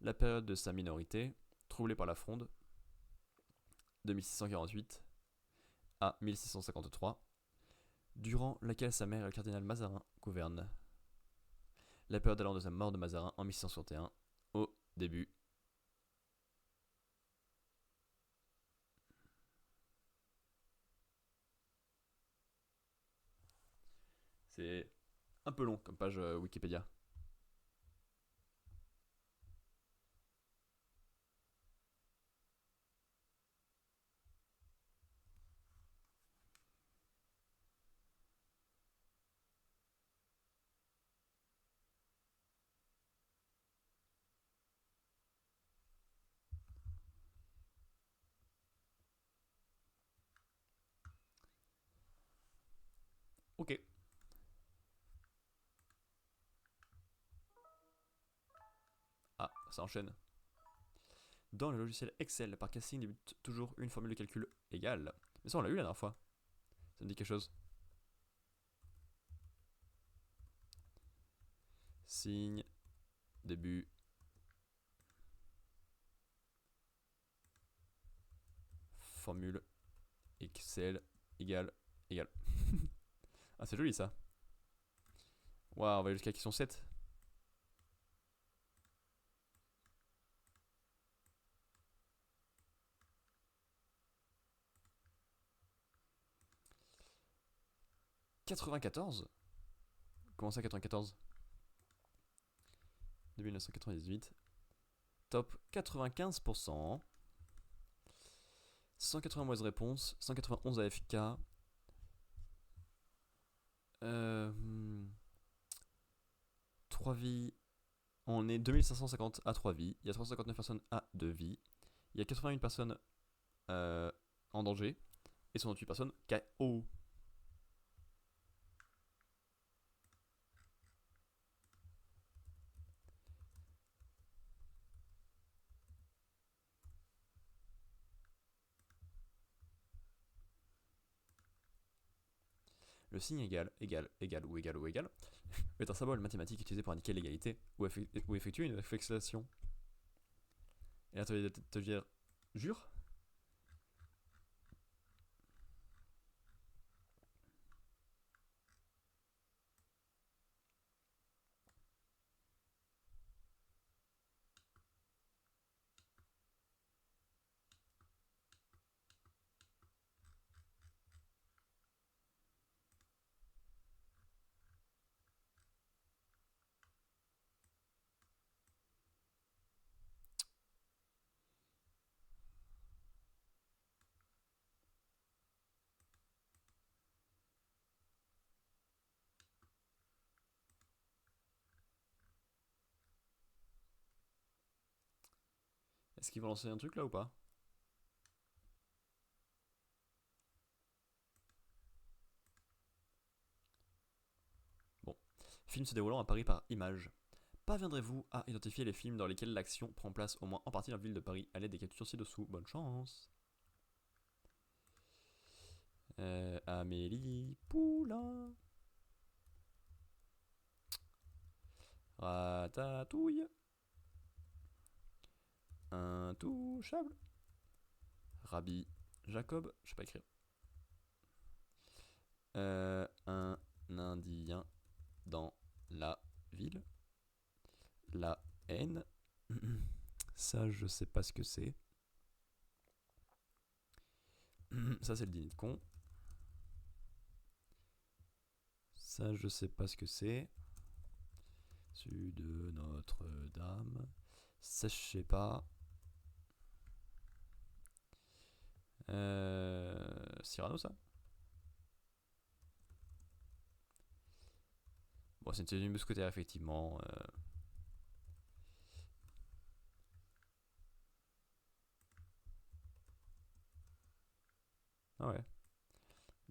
A: La période de sa minorité, troublée par la Fronde, de 1648 à 1653, durant laquelle sa mère et le cardinal Mazarin gouvernent. La période allant de sa mort de Mazarin en 1661 au début. C'est un peu long comme page Wikipédia. Ok. Ah, ça enchaîne. Dans le logiciel Excel, par casting débute toujours une formule de calcul égale. Mais ça, on l'a eu la dernière fois. Ça me dit quelque chose. Signe, début, formule, Excel égale égal. Ah, c'est joli ça. Waouh, on va jusqu'à qui sont 7. « 94. Comment ça 94? 1998. Top 95%. 180 mauvaises réponses. 191 AFK. 3 vies. On est 2550 à 3 vies. Il y a 359 personnes à 2 vies. Il y a 81 personnes en danger. Et 128 personnes KO. Le signe égal, égal, égal ou égal ou égal est un symbole mathématique utilisé pour indiquer l'égalité ou effectuer une réflexion. Et là, tu vas te dire, jure? Est-ce qu'ils vont lancer un truc là ou pas? Bon. Film se déroulant à Paris par image. Parviendrez-vous à identifier les films dans lesquels l'action prend place au moins en partie dans la ville de Paris à l'aide des captures ci-dessous? Bonne chance. Amélie Poulain. Ratatouille. Intouchable. Rabbi Jacob. Je sais pas écrire. Un Indien dans la ville. La haine. Ça, je sais pas ce que c'est. Ça, c'est le dîner de con. Ça, je sais pas ce que c'est. Celui de Notre-Dame. Ça, je sais pas. Cyrano, ça? Bon, c'est une tenue mousquetaire, effectivement. Ah ouais.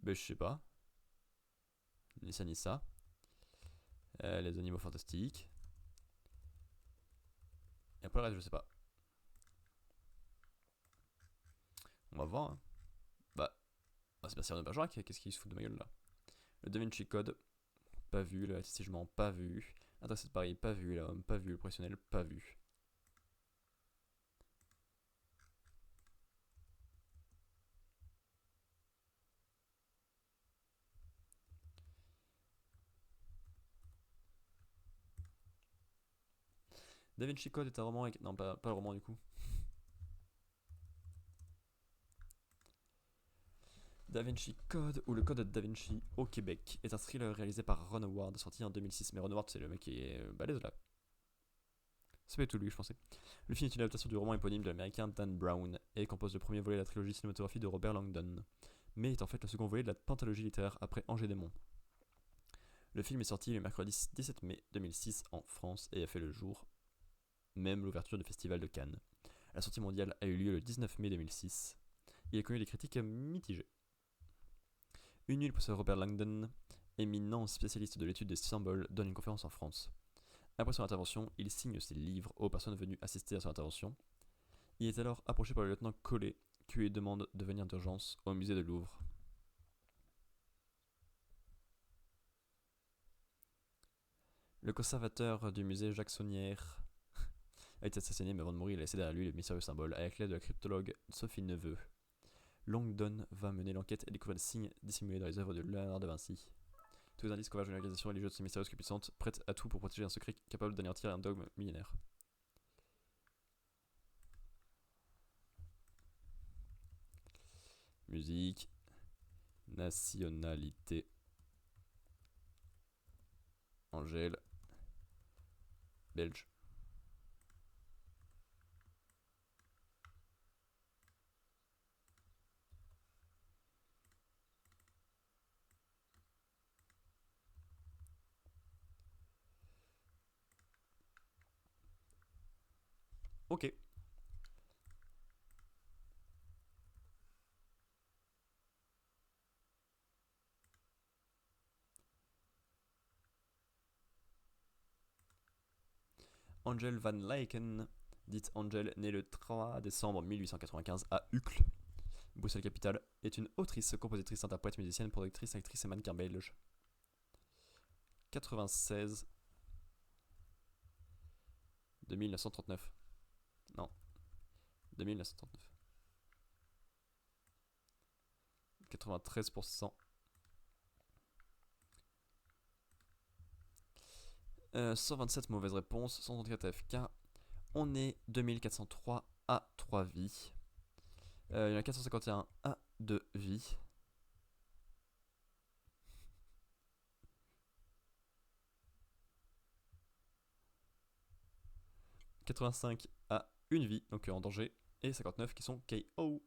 A: Ben, je sais pas. Ni ça, ni ça. Les animaux fantastiques. Et après le reste, je sais pas. On va voir. Hein. Bah, c'est pas Cyrano de Bergerac. Qu'est-ce qu'il se fout de ma gueule là? Le Da Vinci Code, pas vu. Le Testigement, pas vu. Intéressé de Paris, pas vu. L'homme, pas vu. Le professionnel, pas vu. Da Vinci Code est un roman avec... Non, pas le roman du coup. Da Vinci Code, ou le Code de Da Vinci au Québec, est un thriller réalisé par Ron Howard, sorti en 2006. Mais Ron Howard, c'est le mec qui est balèze là. C'est pas du tout lui, je pensais. Le film est une adaptation du roman éponyme de l'américain Dan Brown et compose le premier volet de la trilogie cinématographique de Robert Langdon, mais est en fait le second volet de la pentalogie littéraire après Angers Démon. Le film est sorti le mercredi 17 mai 2006 en France et a fait le jour même l'ouverture du festival de Cannes. La sortie mondiale a eu lieu le 19 mai 2006. Il a connu des critiques mitigées. Une nuit, le professeur Robert Langdon, éminent spécialiste de l'étude des symboles, donne une conférence en France. Après son intervention, il signe ses livres aux personnes venues assister à son intervention. Il est alors approché par le lieutenant Collet, qui lui demande de venir d'urgence au musée de Louvre. Le conservateur du musée Jacques Saunière a été assassiné, mais avant de mourir, il a laissé derrière lui les mystérieux symboles avec l'aide de la cryptologue Sophie Neveu. Langdon va mener l'enquête et découvrir des signes dissimulés dans les œuvres de Léonard de Vinci. Tous les indices convergent vers une organisation religieuse aussi mystérieuse que puissante, prête à tout pour protéger un secret capable d'anéantir un dogme millénaire. Musique. Nationalité. Angèle. Belge. Ok. Angèle van Lycken, dite Angèle, née le 3 décembre 1895 à Uccle, Bruxelles capitale, est une autrice, compositrice, interprète, musicienne, productrice, actrice et mannequin belge. 96 de 1939. Non, de 1939. 93%. 127 mauvaises réponses, 134 AFK. On est 2403 à 3 vies. Il y en a 451 à 2 vies. « 85 à 1 vie, donc en danger, et 59 qui sont KO.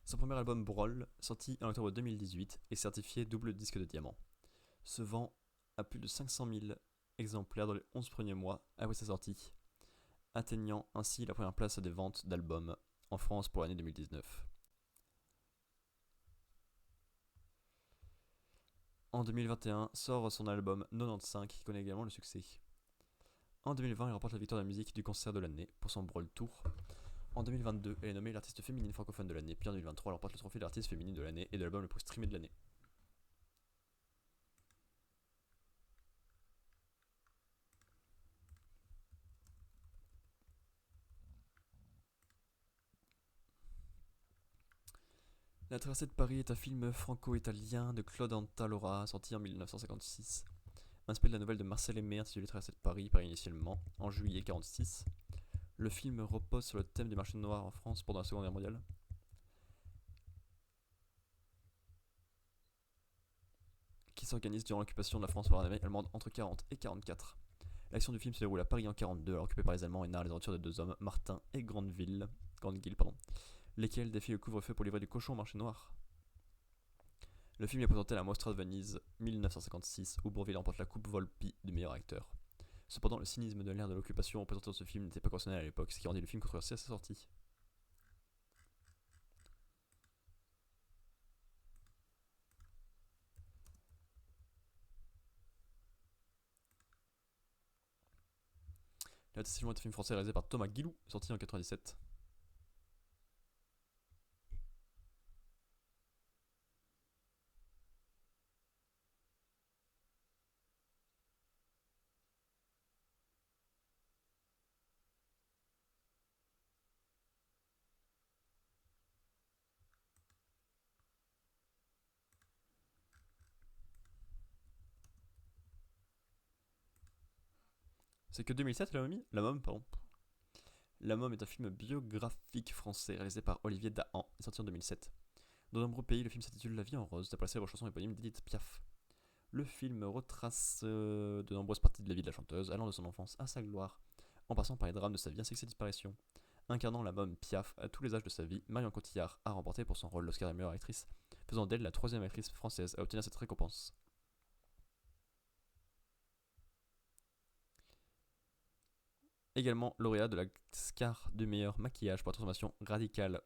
A: Son premier album Brawl, sorti en octobre 2018, est certifié double disque de diamant, se vend à plus de 500 000 exemplaires dans les 11 premiers mois après sa sortie, atteignant ainsi la première place des ventes d'albums en France pour l'année 2019. En 2021, sort son album 95 qui connaît également le succès. En 2020, il remporte la victoire de la musique du concert de l'année pour son Brawl Tour. En 2022, elle est nommée l'artiste féminine francophone de l'année, puis en 2023, elle remporte le trophée d'artiste féminine de l'année et de l'album le plus streamé de l'année. La traversée de Paris est un film franco-italien de Claude Antalora, sorti en 1956. Inspiré de la nouvelle de Marcel Aimé intitulée Traversée de Paris, paru initialement en juillet 1946. Le film repose sur le thème du marché noir en France pendant la Seconde Guerre mondiale. Qui s'organise durant l'occupation de la France par l'armée allemande entre 40 et 44. L'action du film se déroule à Paris en 42, alors occupé par les Allemands et narre les aventures de deux hommes, Martin et Grandeville, lesquels défient le couvre-feu pour livrer du cochon au marché noir. Le film est présenté à la Mostra de Venise 1956, où Bourvil remporte la coupe Volpi du meilleur acteur. Cependant, le cynisme de l'ère de l'occupation représenté dans ce film n'était pas conventionnel à l'époque, ce qui rendit le film controversé à sa sortie. La décision est un film français réalisé par Thomas Guilou, sorti en 1997. C'est que 2007 la momie La Mom, pardon. La Mom est un film biographique français réalisé par Olivier Dahan et sorti en 2007. Dans de nombreux pays, le film s'intitule La vie en rose, d'après la célèbre chanson éponyme d'Edith Piaf. Le film retrace de nombreuses parties de la vie de la chanteuse, allant de son enfance à sa gloire, en passant par les drames de sa vie ainsi que ses disparitions. Incarnant la Mom Piaf à tous les âges de sa vie, Marion Cotillard a remporté pour son rôle l'Oscar de meilleure actrice, faisant d'elle la troisième actrice française à obtenir cette récompense. Également lauréat de la Scar du meilleur maquillage pour la transformation radicale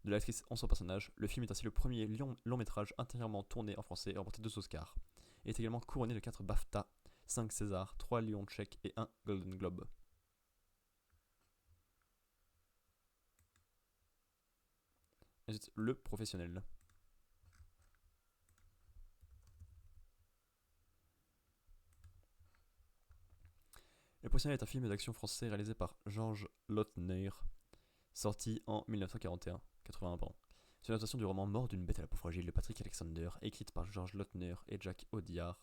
A: de l'actrice en son personnage, le film est ainsi le premier long métrage intérieurement tourné en français et a remporté 2 Oscars. Il est également couronné de 4 BAFTA, 5 César, 3 Lions de Tchèque et 1 Golden Globe. Ensuite, Le Professionnel. Le Professionnel est un film d'action français réalisé par Georges Lautner, Sorti en 1941, 81 pardon. C'est une adaptation du roman Mort d'une bête à la peau fragile de Patrick Alexander, écrite par George Lautner et Jack Audiard,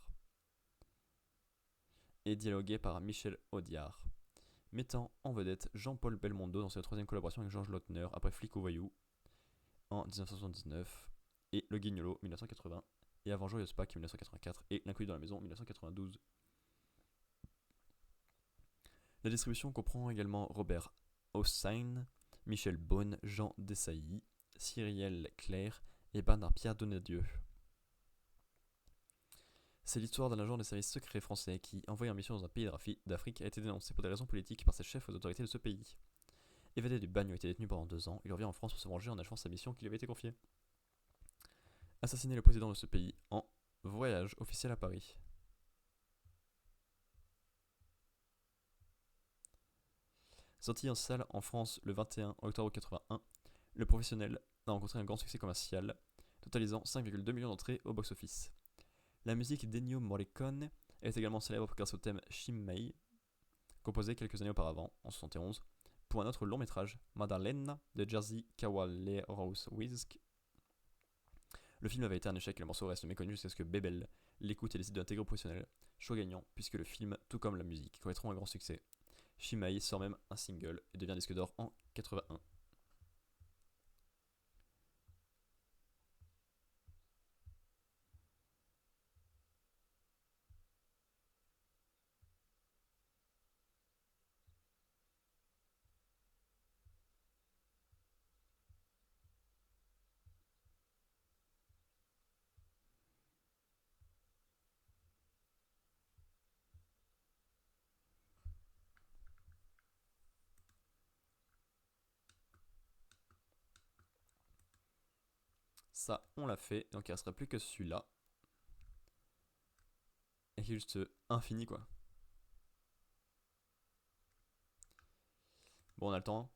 A: et dialoguée par Michel Audiard, mettant en vedette Jean-Paul Belmondo dans sa troisième collaboration avec George Lautner après Flic ou Voyou en 1979, et Le Guignolo 1980, et avant Joyeux Pâques 1984, et L'inconnu dans la maison 1992. La distribution comprend également Robert Hossein, Michel Beaune, Jean Dessailly, Cyrielle Claire et Bernard-Pierre Donadieu. C'est l'histoire d'un agent des services secrets français qui, envoyé en mission dans un pays d'Afrique, a été dénoncé pour des raisons politiques par ses chefs aux autorités de ce pays. Évadé du bagne où il a été détenu pendant 2 ans, il revient en France pour se venger en achevant sa mission qui lui avait été confiée. Assassiner le président de ce pays en voyage officiel à Paris. Sorti en salle en France le 21 octobre 81, le professionnel a rencontré un grand succès commercial, totalisant 5,2 millions d'entrées au box-office. La musique d'Ennio Morricone est également célèbre grâce au thème Shimmei, composé quelques années auparavant, en 71, pour un autre long métrage, Madalena, de Jerzy Kawalerowski. Le film avait été un échec et le morceau reste méconnu jusqu'à ce que Bebel l'écoute et décide de l'intégrer au professionnel, choix gagnant puisque le film, tout comme la musique, connaîtront un grand succès. Shimmei sort même un single et devient disque d'or en 81. Ça, on l'a fait, donc il ne restera plus que celui-là. Et qui est juste infini, quoi. Bon, on a le temps.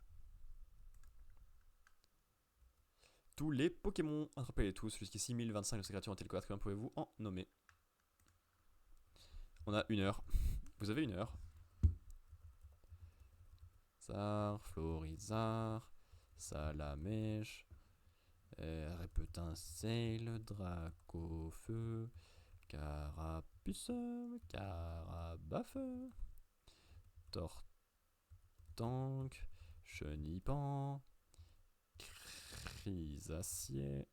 A: Tous les Pokémon, attrapez-les tous. Jusqu'ici, 1025 de ces créatures ont été découvertes. Combien pouvez-vous en nommer? On a 1 heure. Vous avez 1 heure. Zar, Florizard, Salamèche, Répetincelle, Dracofeu, Carapuce, Carabaf, Tortank, Chenipan, Chrysacier,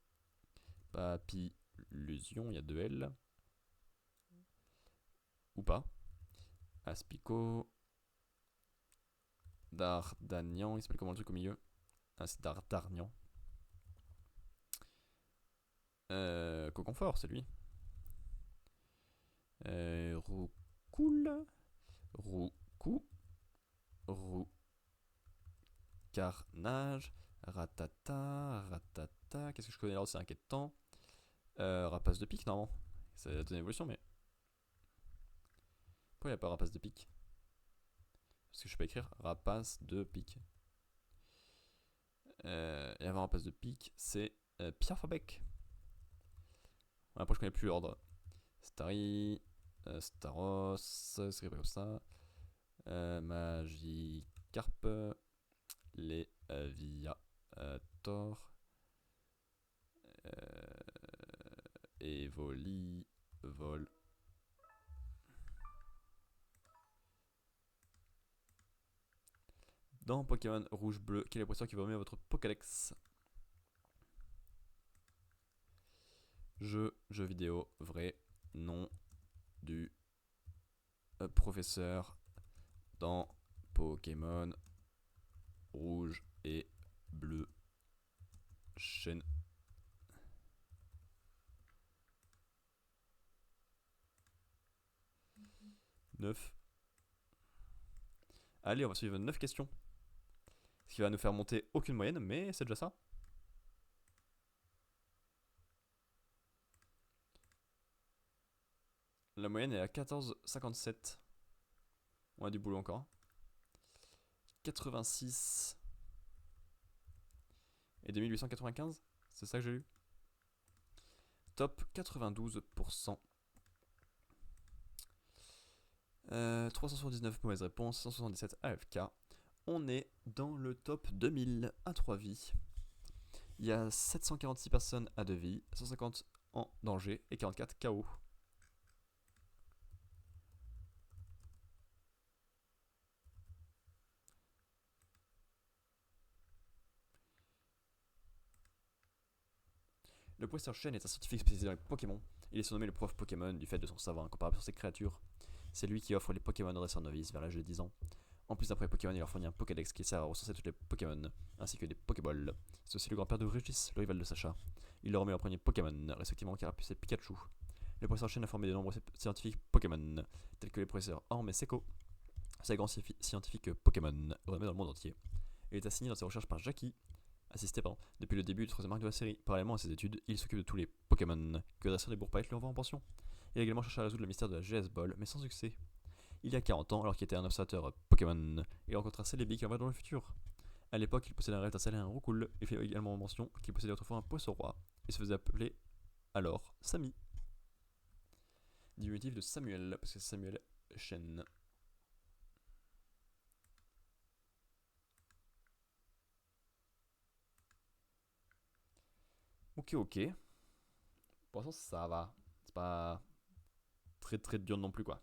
A: Papillusion, il y a 2 L. Ou pas. Aspico, Dardagnan, il s'appelle comment le truc au milieu? Ah, c'est Dardagnan. Coconfort, c'est lui. Roucoule, Roucou, Roucarnage, Ratata, Ratata. Qu'est-ce que je connais là? C'est inquiétant. Rapace de pique, normalement. C'est la deuxième évolution, mais. Pourquoi il n'y a pas rapace de pique? Parce que je peux pas écrire rapace de pique. Et avant rapace de pique, c'est Pierre Fabec. Après, je connais plus l'ordre. Starry, Staros, c'est pas comme ça. Magikarp, les Thor, Evoli, Vol. Dans Pokémon rouge-bleu, quel est le poisson qui va remettre votre Pokédex? Jeu vidéo, vrai, nom du professeur dans Pokémon rouge et bleu. Chaîne. Neuf. Allez, on va suivre 9 questions. Ce qui va nous faire monter aucune moyenne, mais c'est déjà ça. La moyenne est à 14,57. On a du boulot encore. 86. Et 2895. C'est ça que j'ai lu. Top 92%. 379 mauvaises réponses, 177 AFK. On est dans le top 2000 à 3 vies. Il y a 746 personnes à 2 vies, 150 en danger et 44 KO. Le professeur Shen est un scientifique spécialisé dans les Pokémon. Il est surnommé le prof Pokémon du fait de son savoir incomparable sur ces créatures. C'est lui qui offre les Pokémon aux dresseurs novices vers l'âge de 10 ans. En plus d'après Pokémon, il leur fournit un Pokédex qui sert à recenser tous les Pokémon, ainsi que des Pokéballs. C'est aussi le grand-père de Régis, le rival de Sacha. Il leur remet leur premier Pokémon, respectivement Carapuce et Pikachu. Le professeur Shen a formé de nombreux scientifiques Pokémon, tels que les professeurs Orm et Seko. Ces grands scientifiques Pokémon renommés dans le monde entier. Il est assigné dans ses recherches par Jackie, depuis le début du troisième arc de la série. Parallèlement à ses études, il s'occupe de tous les Pokémon que le dresseur des Bourpaillettes lui envoie en pension. Il a également cherché à résoudre le mystère de la GS Ball, mais sans succès. Il y a 40 ans, alors qu'il était un observateur Pokémon, il rencontra Celebi qui envoie dans le futur. À l'époque, il possédait un Rattata et un Roucoule. Il fait également mention qu'il possédait autrefois un Poisson Roi et se faisait appeler alors Samy. Diminutif de Samuel, parce que c'est Samuel Shen. Ok. Pour l'instant, ça va. C'est pas très dur non plus, quoi.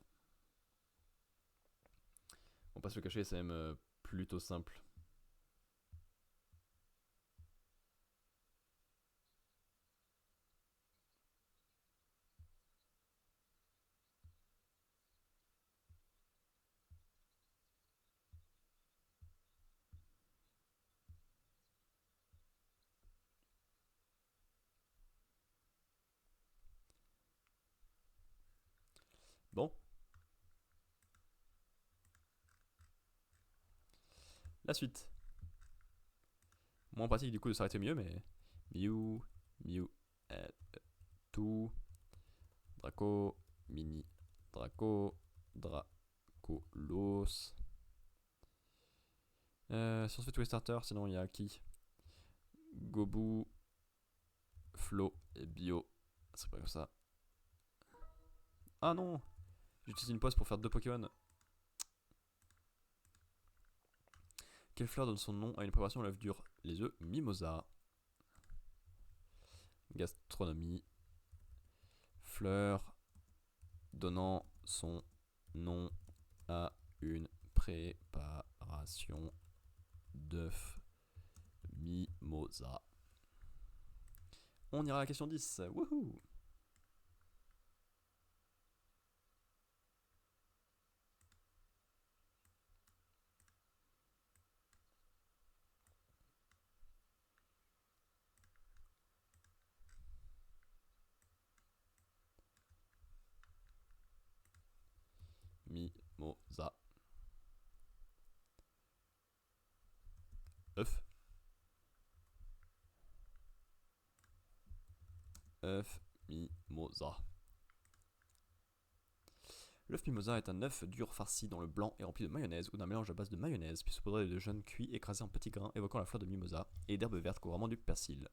A: On va pas se le cacher, c'est même plutôt simple. Bon, la suite. Moins pratique du coup de s'arrêter mieux, mais Mew, tout, Draco, Mini, Draco, Dracolos. Si on se fait tous les starters, sinon il y a qui? Gobu, Flo et Bio. C'est pas comme ça. Ah non! J'utilise une pause pour faire 2 Pokémon. Quelle fleur donne son nom à une préparation à l'œuf dur? Les œufs Mimosa. Gastronomie. Fleur donnant son nom à une préparation d'œuf Mimosa. On ira à la question 10. Wouhou! Mimosa. œuf. œuf Mimosa. L'œuf mimosa est un œuf dur farci dont le blanc est rempli de mayonnaise ou d'un mélange à base de mayonnaise, puis saupoudré de jeunes cuits écrasés en petits grains évoquant la fleur de mimosa et d'herbes vertes couvrant du persil.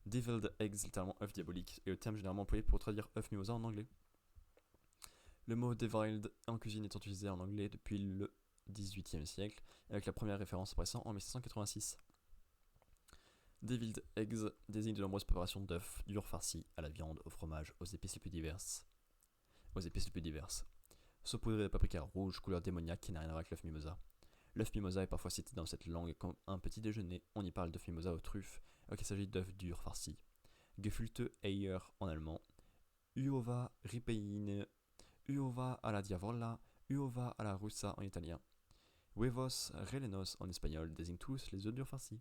A: Deviled eggs, littéralement œuf diabolique, est le terme généralement employé pour traduire œuf mimosa en anglais. Le mot deviled en cuisine est utilisé en anglais depuis le XVIIIe siècle, avec la première référence apparaissant en 1786. Deviled eggs désigne de nombreuses préparations d'œufs durs farcis à la viande, au fromage, aux épices les plus diverses. Saupoudré de paprika rouge, couleur démoniaque qui n'a rien à voir avec l'œuf mimosa. L'œuf mimosa est parfois cité dans cette langue comme un petit déjeuner. On y parle d'œuf mimosa aux truffes, alors qu'il s'agit d'œufs durs farcis. Gefühlte Eier en allemand, Uova ripeine, Uova alla diavola, Uova alla russa en italien. Huevos rellenos en espagnol désignent tous les œufs durs farcis.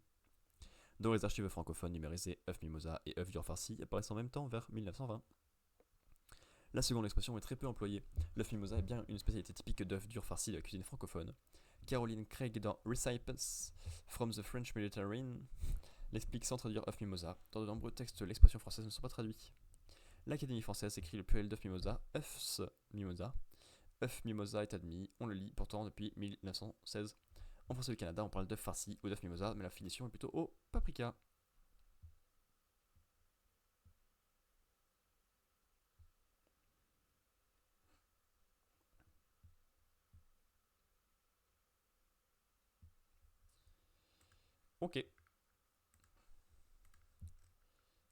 A: Dans les archives francophones numérisées, œuf mimosa et œuf dur farci apparaissent en même temps vers 1920. La seconde expression est très peu employée. L'œuf mimosa est bien une spécialité typique d'œuf dur farci de la cuisine francophone. Caroline Craig dans Recipes from the French Mediterranean l'explique sans traduire œuf mimosa. Dans de nombreux textes, l'expression française ne sont pas traduites. L'Académie française écrit le pluriel d'œuf mimosa, œufs mimosa. œuf mimosa est admis, on le lit pourtant depuis 1916. En France et au Canada, on parle d'œuf farci ou d'œuf mimosa, mais la finition est plutôt au paprika. Ok.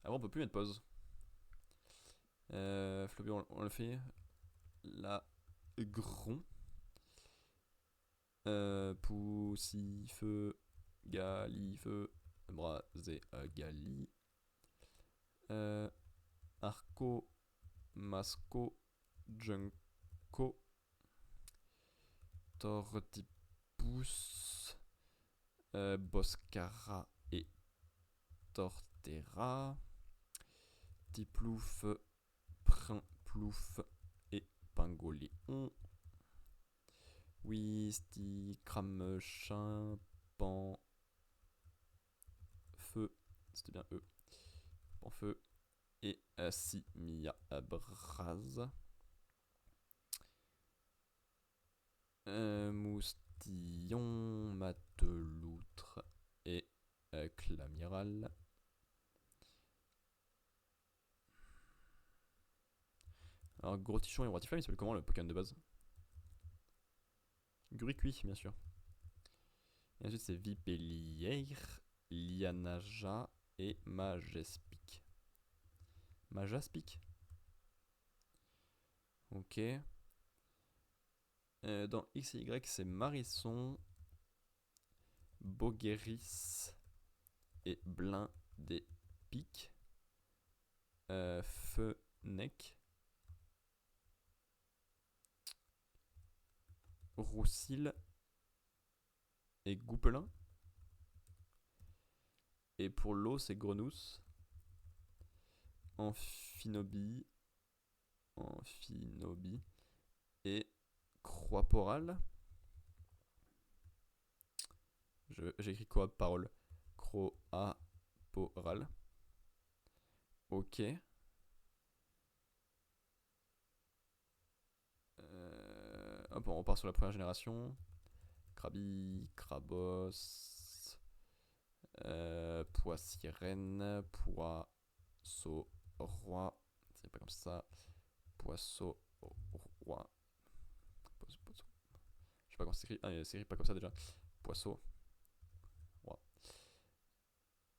A: Avant, on peut plus mettre pause. Floppy, on le fait. La gron. Poussifeu. Galifeu. Brasé gali. Arco. Masco. Junco. Tortipousse. Boscara et Tortera. Tiplouf. Primplouf et Pingoléon. Wisti, Cram, Chimpan, Feu, c'était bien eux, en feu, et Simia Braz. Moustillon, Mateloutre et Clamiral. Alors, Gros Tichon et Rotiflame, il s'appelle comment le Pokémon de base? Guricui, bien sûr. Et ensuite, c'est Vipellière, Lianaja et Majespic. Majaspic. Ok. Dans X et Y, c'est Marisson, Bogueris et Blin des Pics. Fenec. Roussil et Goupelin. Et pour l'eau, c'est Grenousse. Amphinobi et Croix-Poral. J'écris quoi? Parole. Croix-Poral. Ok. Hop, on repart sur la première génération. Krabi, Krabos, Poissirène, Poisson, Roi. C'est pas comme ça. Poisson, Roi. Je sais pas comment c'est écrit. Ah, c'est écrit pas comme ça déjà. Poisson, Roi.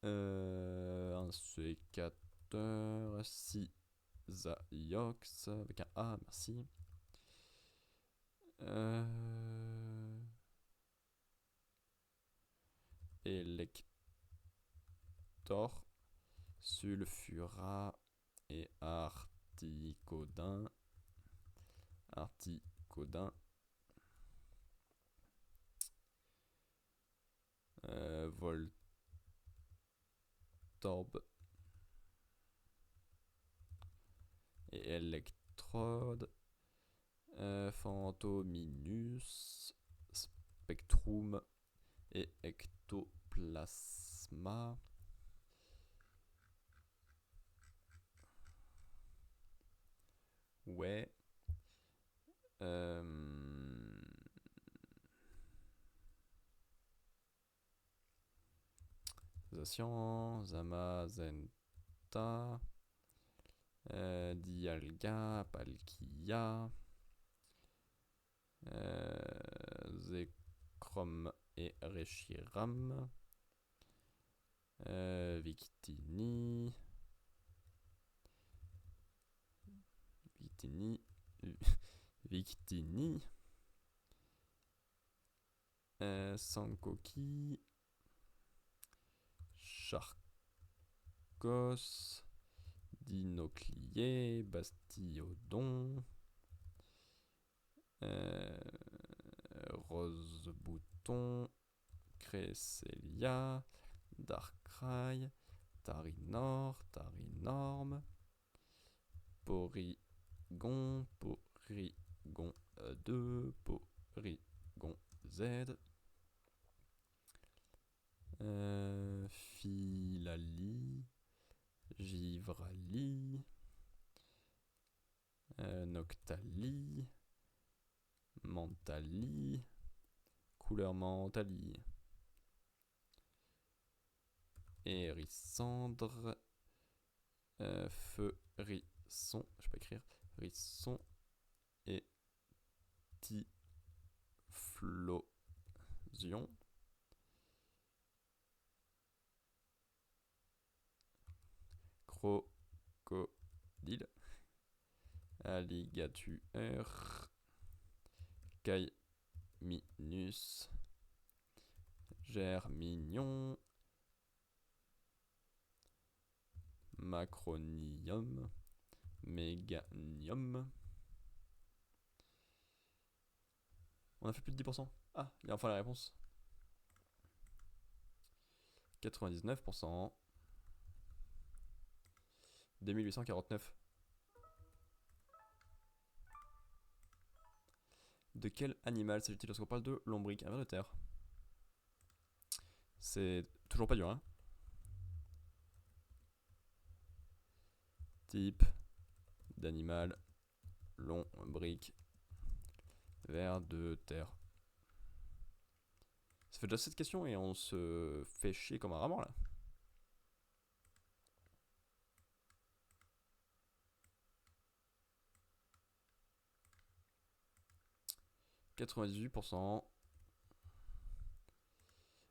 A: Un sécateur, Cisaiox, avec un A, merci. Elector, Sulfura et Articodin. Voltorb et Electrode. Phantominus, Spectrum et Ectoplasma. Ouais. Zacian, Zamazenta, Dialga, Palkia, Zekrom et Reshiram, Victini, Sankoki, Charcos, Dinoclier, Bastiodon, Rose-Bouton, Cresselia, Darkrai, Tarinor, Tarinorm, Porygon 2, Porygon Z, Filali, Givrali, Noctali, Mentali, couleur Mentali, Hérissandre, Feurisson, je sais pas écrire, Risson et Typhlosion. Crocodile. Alligator. Caiminus. Germignon. Macronium. Méganium. On a fait plus de 10%. Ah, il y a enfin la réponse. 99%. 2849. De quel animal s'agit-il lorsqu'on parle de lombric, un ver de terre? C'est toujours pas dur, hein. Type d'animal, lombric, ver de terre. Ça fait déjà cette question et on se fait chier comme un rat mort là. 98%.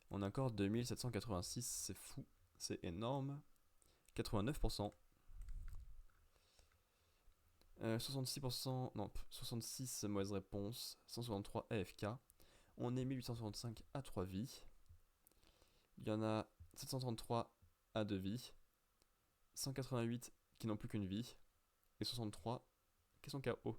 A: On a encore 2786, c'est fou, c'est énorme. 89%. 66%, non, 66 mauvaise réponse. 163 AFK. On est 1865 à 3 vies. Il y en a 733 à 2 vies. 188 qui n'ont plus qu'une vie. Et 63 qui sont KO.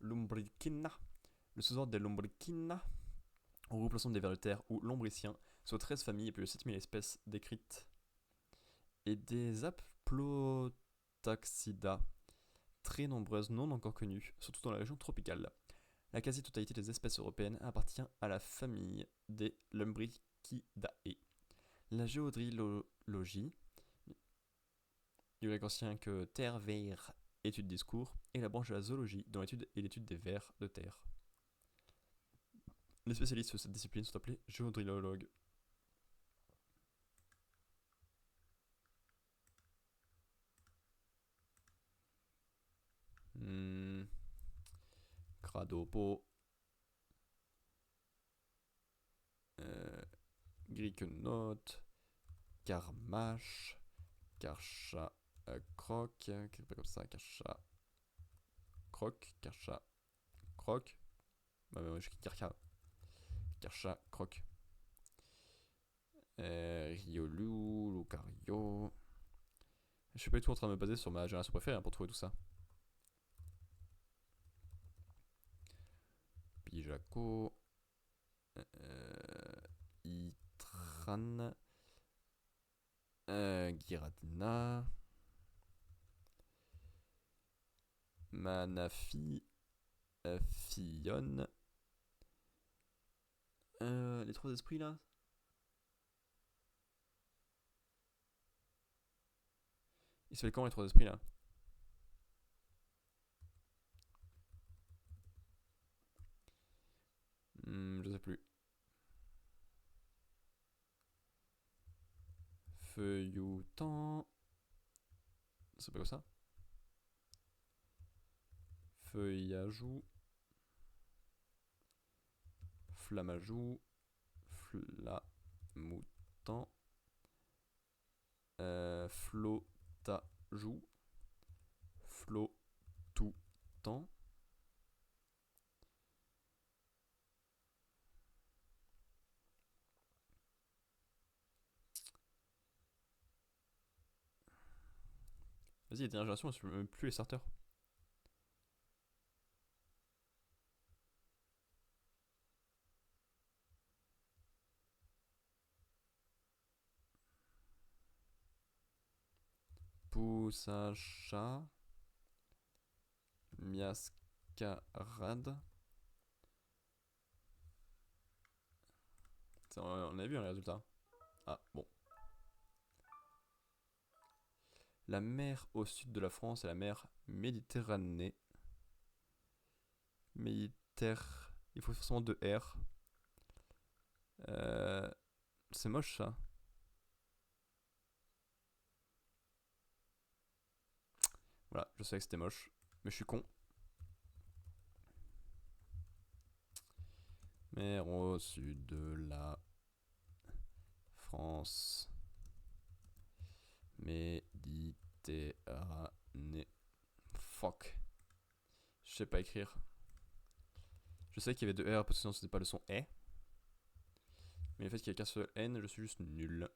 A: Lumbricina. Le sous-ordre des Lumbricina regroupe l'ensemble des vers de terre ou lombriciens, soit 13 familles et plus de 7000 espèces décrites. Et des Aplotaxida, très nombreuses non encore connues, surtout dans la région tropicale. La quasi-totalité des espèces européennes appartient à la famille des Lumbricidae. La géodrylologie, du grec ancien que terre, vers, étude discours, et la branche de la zoologie, dont l'étude est l'étude des vers de terre. Les spécialistes de cette discipline sont appelés géodrylologues. Cradopo. Griquenote. Carmache. Karcha. Croc. Quelque chose comme ça. Karcha. Croc. Karcha. Croc. Bah, je dis Karcha. Karcha. Croc. Riolu. Lucario. Je suis pas du tout en train de me baser sur ma génération préférée hein, pour trouver tout ça. Pijaco. Itran. Giradina. Manafi. Fillon. Les trois esprits là. Ils s'appellent comment les trois esprits là? Je sais plus. Feuilloutant. C'est pas comme ça. Feuillajou. Flammajou. Flamoutant. Flotajou. Flotoutant. Vas-y, les dernières générations, je ne même plus les starters. Poussacha. Miascarade. On a vu un résultat. Ah, bon. La mer au sud de la France est la mer Méditerranée. Il faut forcément 2 R. Euh, c'est moche ça. Voilà, je savais que c'était moche, mais je suis con. Mer au sud de la France. Méditerranée. Fuck. Je sais pas écrire. Je sais qu'il y avait deux R parce que sinon c'était pas le son E. Mais le fait qu'il y ait qu'un seul N, je suis juste nul.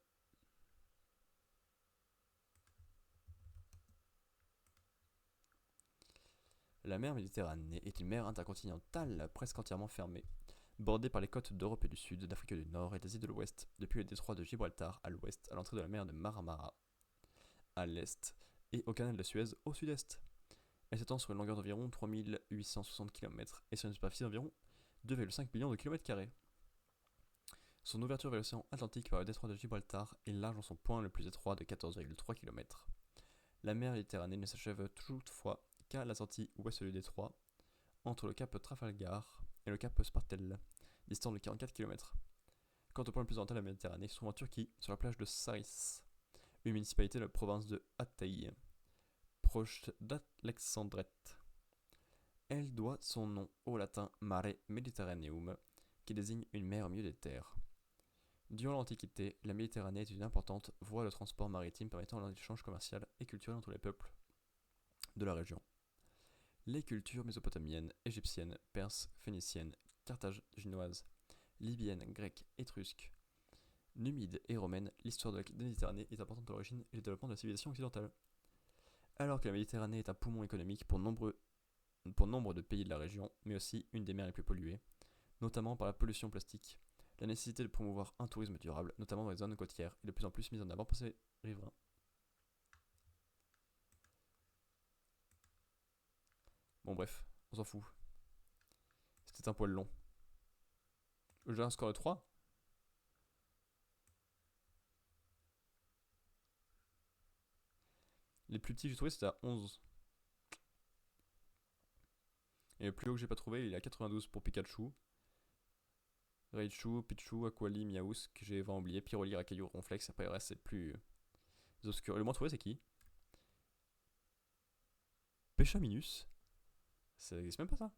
A: La mer Méditerranée est une mer intercontinentale presque entièrement fermée, bordée par les côtes d'Europe et du Sud, d'Afrique du Nord et d'Asie de l'Ouest, depuis le détroit de Gibraltar à l'ouest, à l'entrée de la mer de Marmara à l'est et au canal de Suez au sud-est. Elle s'étend sur une longueur d'environ 3860 km et sur une superficie d'environ 2,5 millions de km². Son ouverture vers l'océan Atlantique par le détroit de Gibraltar est large en son point le plus étroit de 14,3 km. La mer Méditerranée ne s'achève toutefois qu'à la sortie ouest du détroit, entre le cap Trafalgar et le cap Spartel, distant de 44 km. Quant au point le plus oriental de la Méditerranée, se trouve en Turquie, sur la plage de Saris, une municipalité de la province de Hatay, proche d'Alexandrette. Elle doit son nom au latin mare Mediterraneum, qui désigne une mer au milieu des terres. Durant l'Antiquité, la Méditerranée est une importante voie de transport maritime permettant l'échange commercial et culturel entre les peuples de la région. Les cultures mésopotamiennes, égyptiennes, perses, phéniciennes, carthaginoises, libyennes, grecques, étrusques, numides et romaines, l'histoire de la Méditerranée est importante à l'origine et le développement de la civilisation occidentale. Alors que la Méditerranée est un poumon économique pour nombre de pays de la région, mais aussi une des mers les plus polluées, notamment par la pollution plastique, la nécessité de promouvoir un tourisme durable, notamment dans les zones côtières, est de plus en plus mise en avant par ses riverains. Bon bref, on s'en fout. C'était un poil long. J'ai un score de 3. Les plus petits que j'ai trouvé c'était à 11. Et le plus haut que j'ai pas trouvé, il est à 92 pour Pikachu. Raichu, Pichu, Aquali, Miaous, que j'ai vraiment oublié. Pyroli, Rakayu, Ronflex. Après, le reste, c'est plus obscur. Le moins trouvé, c'est qui? Péchaminus. Ça existe même pas ça.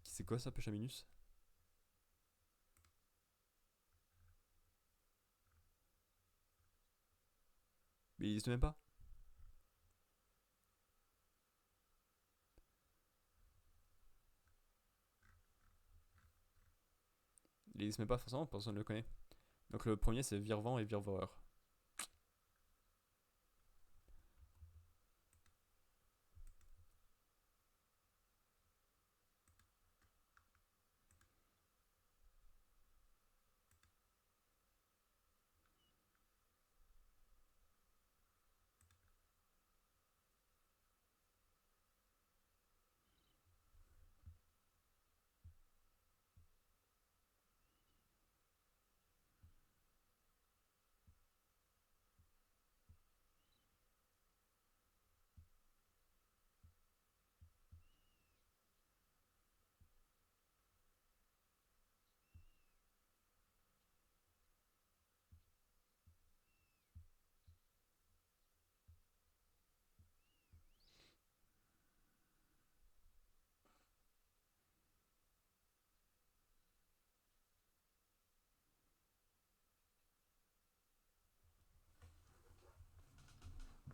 A: C'est quoi ça, Péchaminus? Mais il existe même pas. Il existe même pas, forcément, personne ne le connaît. Donc le premier, c'est Virvant et Virvoreur.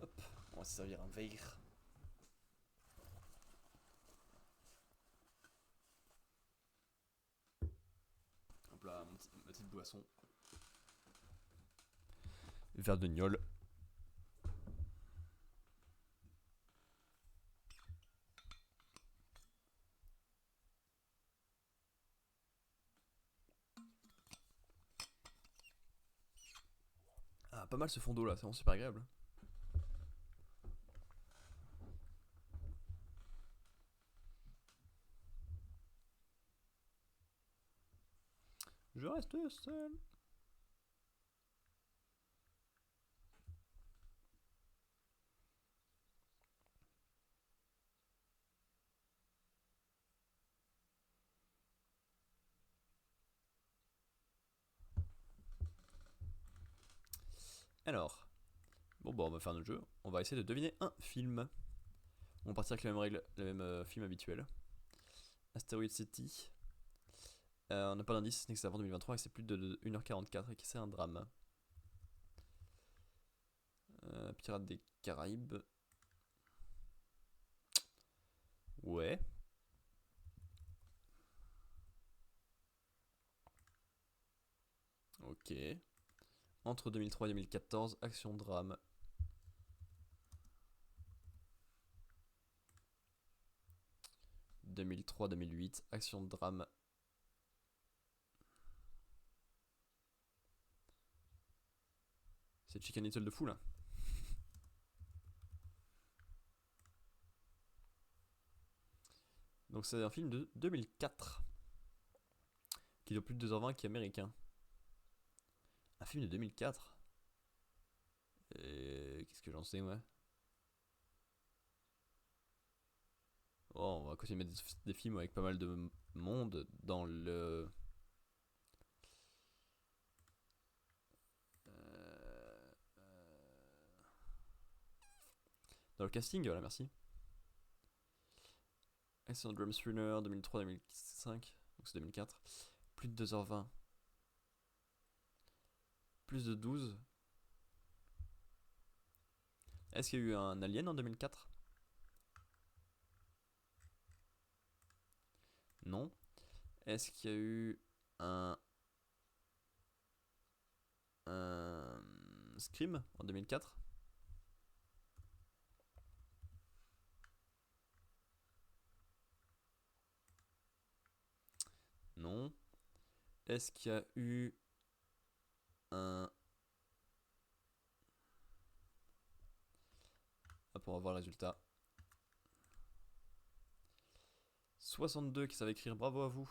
A: Hop, on va se servir un verre. Hop là, ma petite boisson. Verre de gnôle. Ah, pas mal ce fond d'eau là, c'est vraiment super agréable. Je reste seul. Alors, bon, on va faire notre jeu. On va essayer de deviner un film. On va partir avec la même règle, le même film habituel. Asteroid City. On n'a pas d'indice, ce n'est que c'est avant 2023 et c'est plus de 1h44 et que c'est un drame. Pirates des Caraïbes. Ouais. Ok. Entre 2003 et 2014, action drame. 2003-2008, action drame. C'est Chicken Little de fou là. Donc c'est un film de 2004 qui dure plus de 2h20, qui est américain. Un film de 2004. Et qu'est-ce que j'en sais, ouais. Oh, on va continuer à mettre des films avec pas mal de monde dans le. Dans le casting, voilà, merci. Accident Drum Thriller 2003-2005, donc c'est 2004. Plus de 2h20. Plus de 12. Est-ce qu'il y a eu un Alien en 2004? Non. Est-ce qu'il y a eu un Scream en 2004? Non. Est-ce qu'il y a eu un... Hop, on va voir le résultat. 62 qui savent écrire, bravo à vous.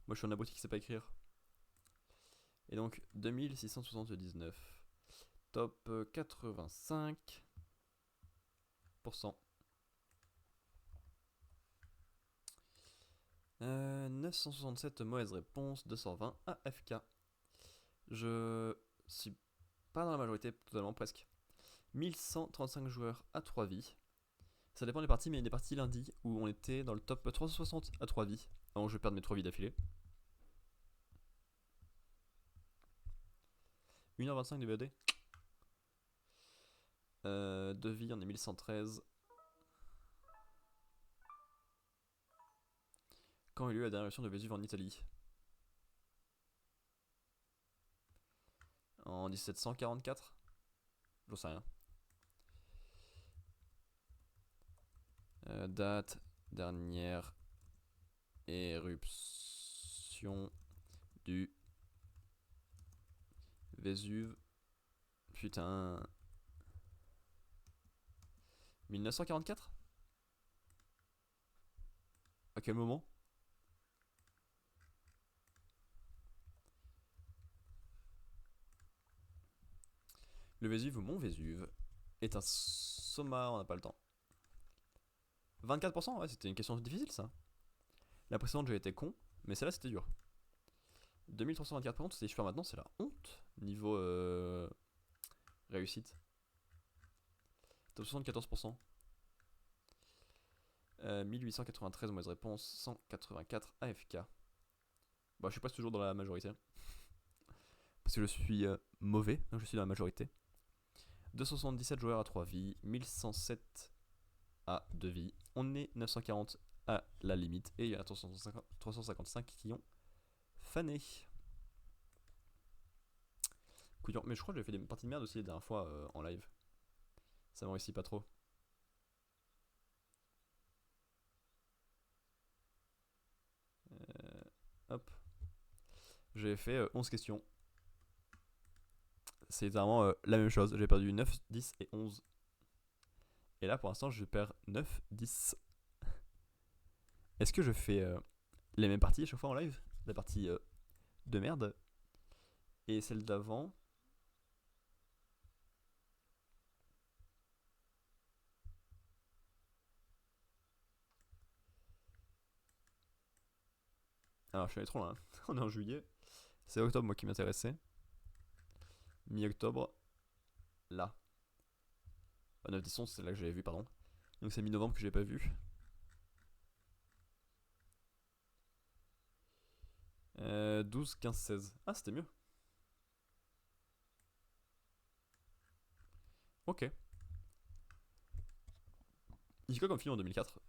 A: Moi je suis un abruti qui sait pas écrire. Et donc 2679. Top 85%. 967 mauvaises réponses, 220 AFK. Je suis pas dans la majorité, totalement presque. 1135 joueurs à 3 vies. Ça dépend des parties, mais il y a des parties lundi où on était dans le top 360 à 3 vies. Donc je vais perdre mes 3 vies d'affilée. 1h25 de VOD. 2 vies, on est 1113. Quand a eu lieu la dernière version de Vésuve en Italie? En 1744? J'en sais rien. Date, dernière éruption du Vésuve. Putain. 1944? À quel moment? Le Vésuve ou Mont Vésuve est un soma, on n'a pas le temps. 24%, ouais, c'était une question difficile ça. La précédente, j'ai été con, mais celle-là, c'était dur. 2324 par contre, si je fais maintenant, c'est la honte niveau réussite. Top 74%. 1893 mauvaise réponse, 184 AFK. Bah, je suis presque toujours dans la majorité. Parce que je suis mauvais, donc je suis dans la majorité. 277 joueurs à 3 vies, 1107 à 2 vies. On est 940 à la limite. Et il y en a 355 qui ont fané. Couillon. Mais je crois que j'avais fait des parties de merde aussi les dernières fois en live. Ça me réussit pas trop. Hop. J'ai fait 11 questions. C'est littéralement la même chose. J'ai perdu 9, 10 et 11. Et là pour l'instant je perds 9, 10. Est-ce que je fais les mêmes parties à chaque fois en live? La partie de merde. Et celle d'avant. Alors je suis allé trop loin. On est en juillet. C'est octobre moi qui m'intéressait. Mi-octobre, là. 9, 10, 11, c'est là que j'avais vu, pardon. Donc c'est mi-novembre que j'ai pas vu. 12, 15, 16. Ah, c'était mieux. Ok. Il fait quoi comme film en 2004?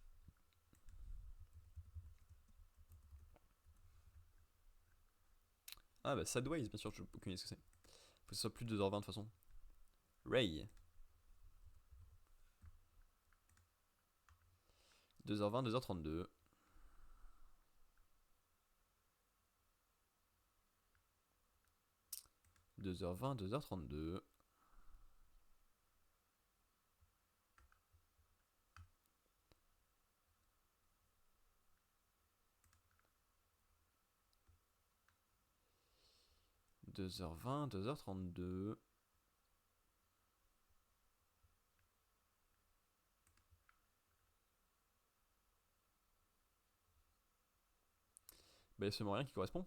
A: Ah bah Sideways, bien sûr, je n'ai aucune idée ce que c'est. Faut que ce soit plus de 2h20 de toute façon. Ray. 2h20, 2h32. 2h20, 2h32. 2h20, 2h32. Bah, il y a seulement rien qui correspond.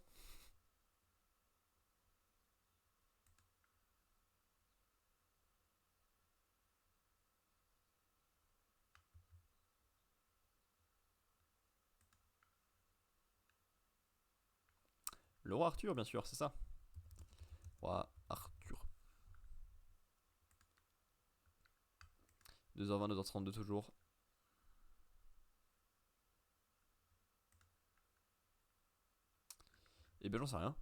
A: Le roi Arthur, bien sûr, c'est ça. Roi Arthur. 2h20, 2h32 toujours. Et ben j'en sais rien.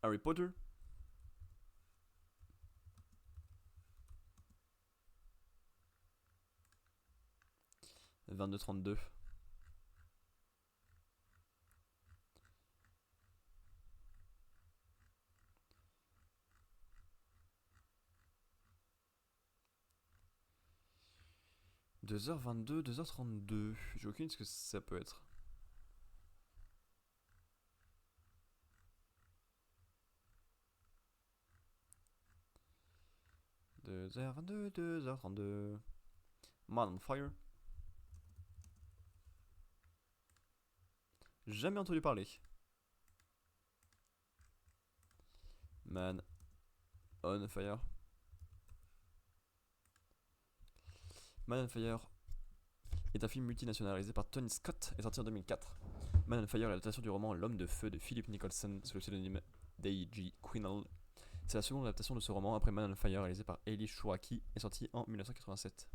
A: Harry Potter. 22-32. 2h22, 2h32. J'ai aucune idée de ce que ça peut être. 2h22, 2h32. Man on Fire. Jamais entendu parler. Man on Fire. Man on Fire est un film multinational réalisé par Tony Scott et sorti en 2004. Man on Fire est l'adaptation du roman L'homme de feu de Philip Nicholson sous le pseudonyme d'A.G. Quinnell. C'est la seconde adaptation de ce roman après Man on Fire réalisé par Eli Shuraki et sorti en 1987.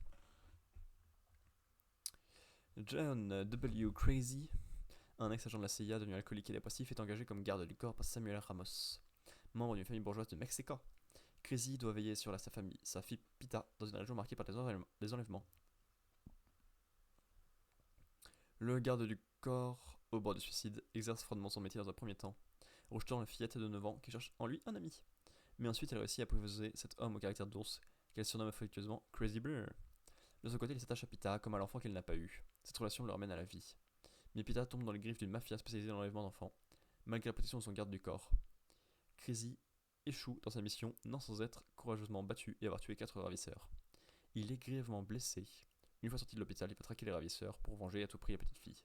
A: John W. Crazy, un ex-agent de la CIA devenu alcoolique et dépressif, est engagé comme garde du corps par Samuel Ramos, membre d'une famille bourgeoise de Mexico. Crazy doit veiller sur sa famille, sa fille Pita, dans une région marquée par des enlèvements. Le garde du corps, au bord du suicide, exerce froidement son métier dans un premier temps, rejetant la fillette de 9 ans qui cherche en lui un ami. Mais ensuite, elle réussit à apprivoiser cet homme au caractère d'ours, qu'elle surnomme affectueusement Crazy Bear. De son côté, il s'attache à Pita comme à l'enfant qu'elle n'a pas eu. Cette relation le ramène à la vie. Mais Pita tombe dans les griffes d'une mafia spécialisée dans l'enlèvement d'enfants, malgré la protection de son garde du corps. Crazy échoue dans sa mission, non sans être courageusement battu et avoir tué 4 ravisseurs. Il est grièvement blessé. Une fois sorti de l'hôpital, il va traquer les ravisseurs pour venger à tout prix la petite fille.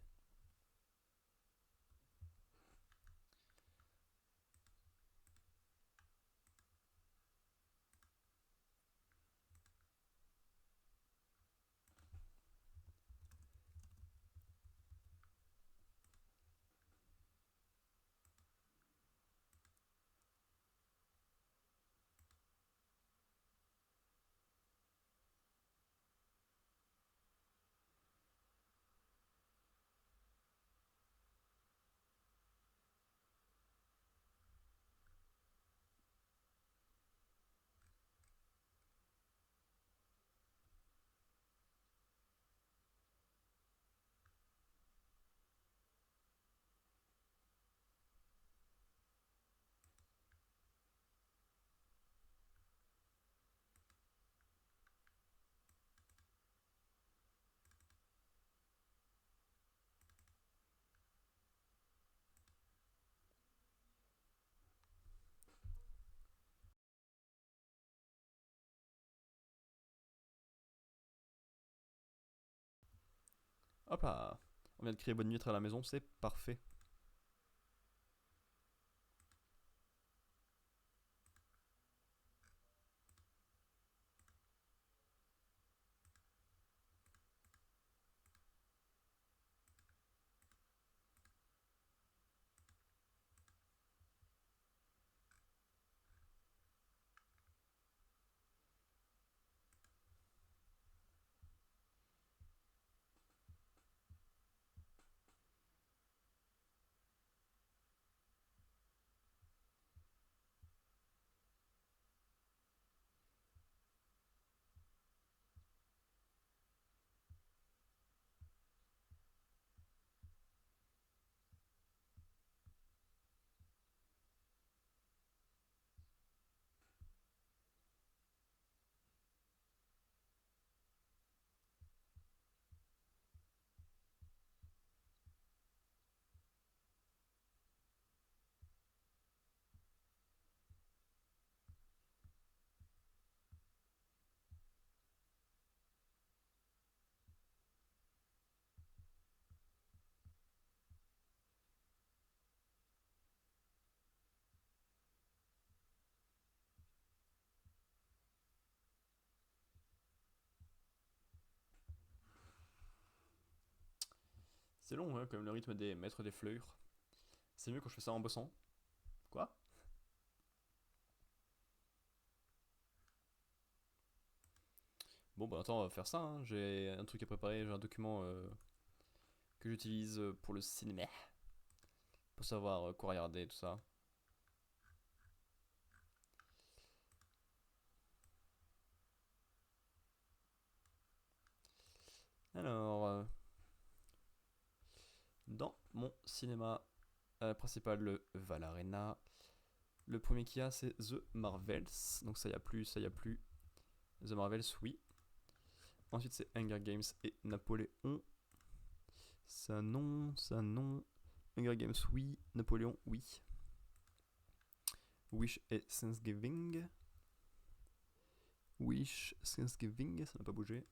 A: Hop là. On vient de crier bonne nuit à la maison, c'est parfait. C'est long, hein, comme le rythme des maîtres des fleurs. C'est mieux quand je fais ça en bossant. Quoi? Bon, bah attends, on va faire ça. Hein. J'ai un truc à préparer, j'ai un document que j'utilise pour le cinéma. Pour savoir quoi regarder, tout ça. Alors, dans mon cinéma principal, le Val Arena, le premier qu'il y a, c'est The Marvels. Donc ça y a plus, ça y a plus. The Marvels, oui. Ensuite, c'est Hunger Games et Napoléon. Ça non, ça non. Hunger Games, oui. Napoléon, oui. Wish et Thanksgiving. Wish, Thanksgiving, ça n'a pas bougé.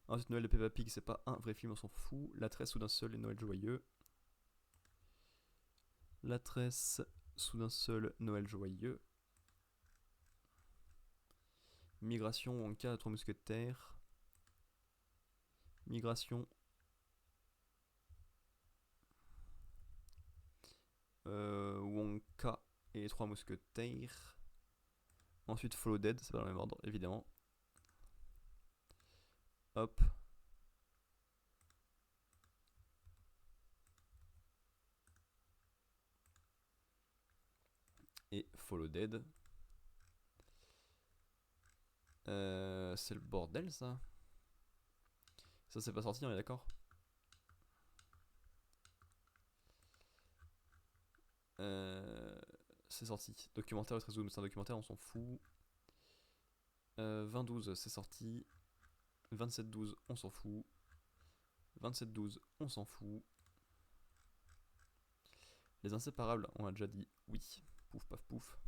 A: Ensuite, Noël de Peppa Pig, c'est pas un vrai film, on s'en fout. La tresse soudain seul et Noël joyeux. La tresse soudain seul, Noël joyeux. Migration, Wonka, 3 mousquetaires. Migration. Wonka et les 3 mousquetaires. Ensuite, Follow Dead, c'est pas dans le même ordre, évidemment. Hop. Et Follow Dead. C'est le bordel, ça. Ça, c'est pas sorti, on est d'accord. C'est sorti. Documentaire Ultra Zoom, c'est un documentaire, on s'en fout. 2012, c'est sorti. 27-12, on s'en fout. 27-12, on s'en fout. Les inséparables, on a déjà dit oui. Pouf, paf, pouf.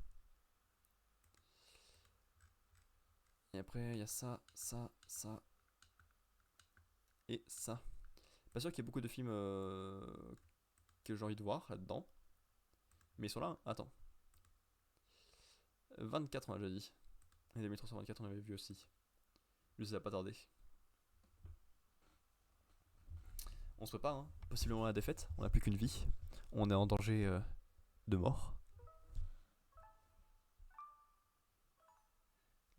A: Et après, il y a ça, ça, ça. Et ça. Pas sûr qu'il y ait beaucoup de films que j'ai envie de voir là-dedans. Mais ils sont là, hein. Attends. 24, on a déjà dit. Et 2324, on avait vu aussi. Lui, ça va pas tarder. On se prépare, hein. Possiblement à la défaite. On n'a plus qu'une vie. On est en danger de mort.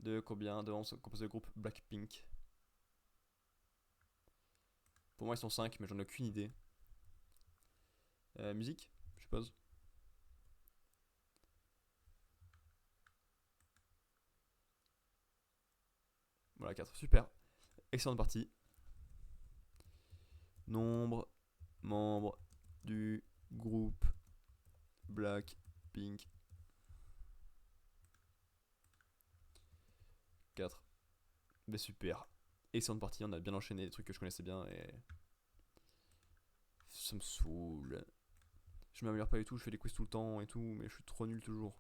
A: De combien de 11 composé le groupe Blackpink. Pour moi, ils sont 5, mais j'en ai aucune idée. Musique, je suppose. Voilà, 4. Super. Excellente partie. Nombre, membres du groupe Blackpink. 4. Mais super. Excellente partie, on a bien enchaîné des trucs que je connaissais bien et. Ça me saoule. Je m'améliore pas du tout, je fais des quiz tout le temps et tout, mais je suis trop nul toujours.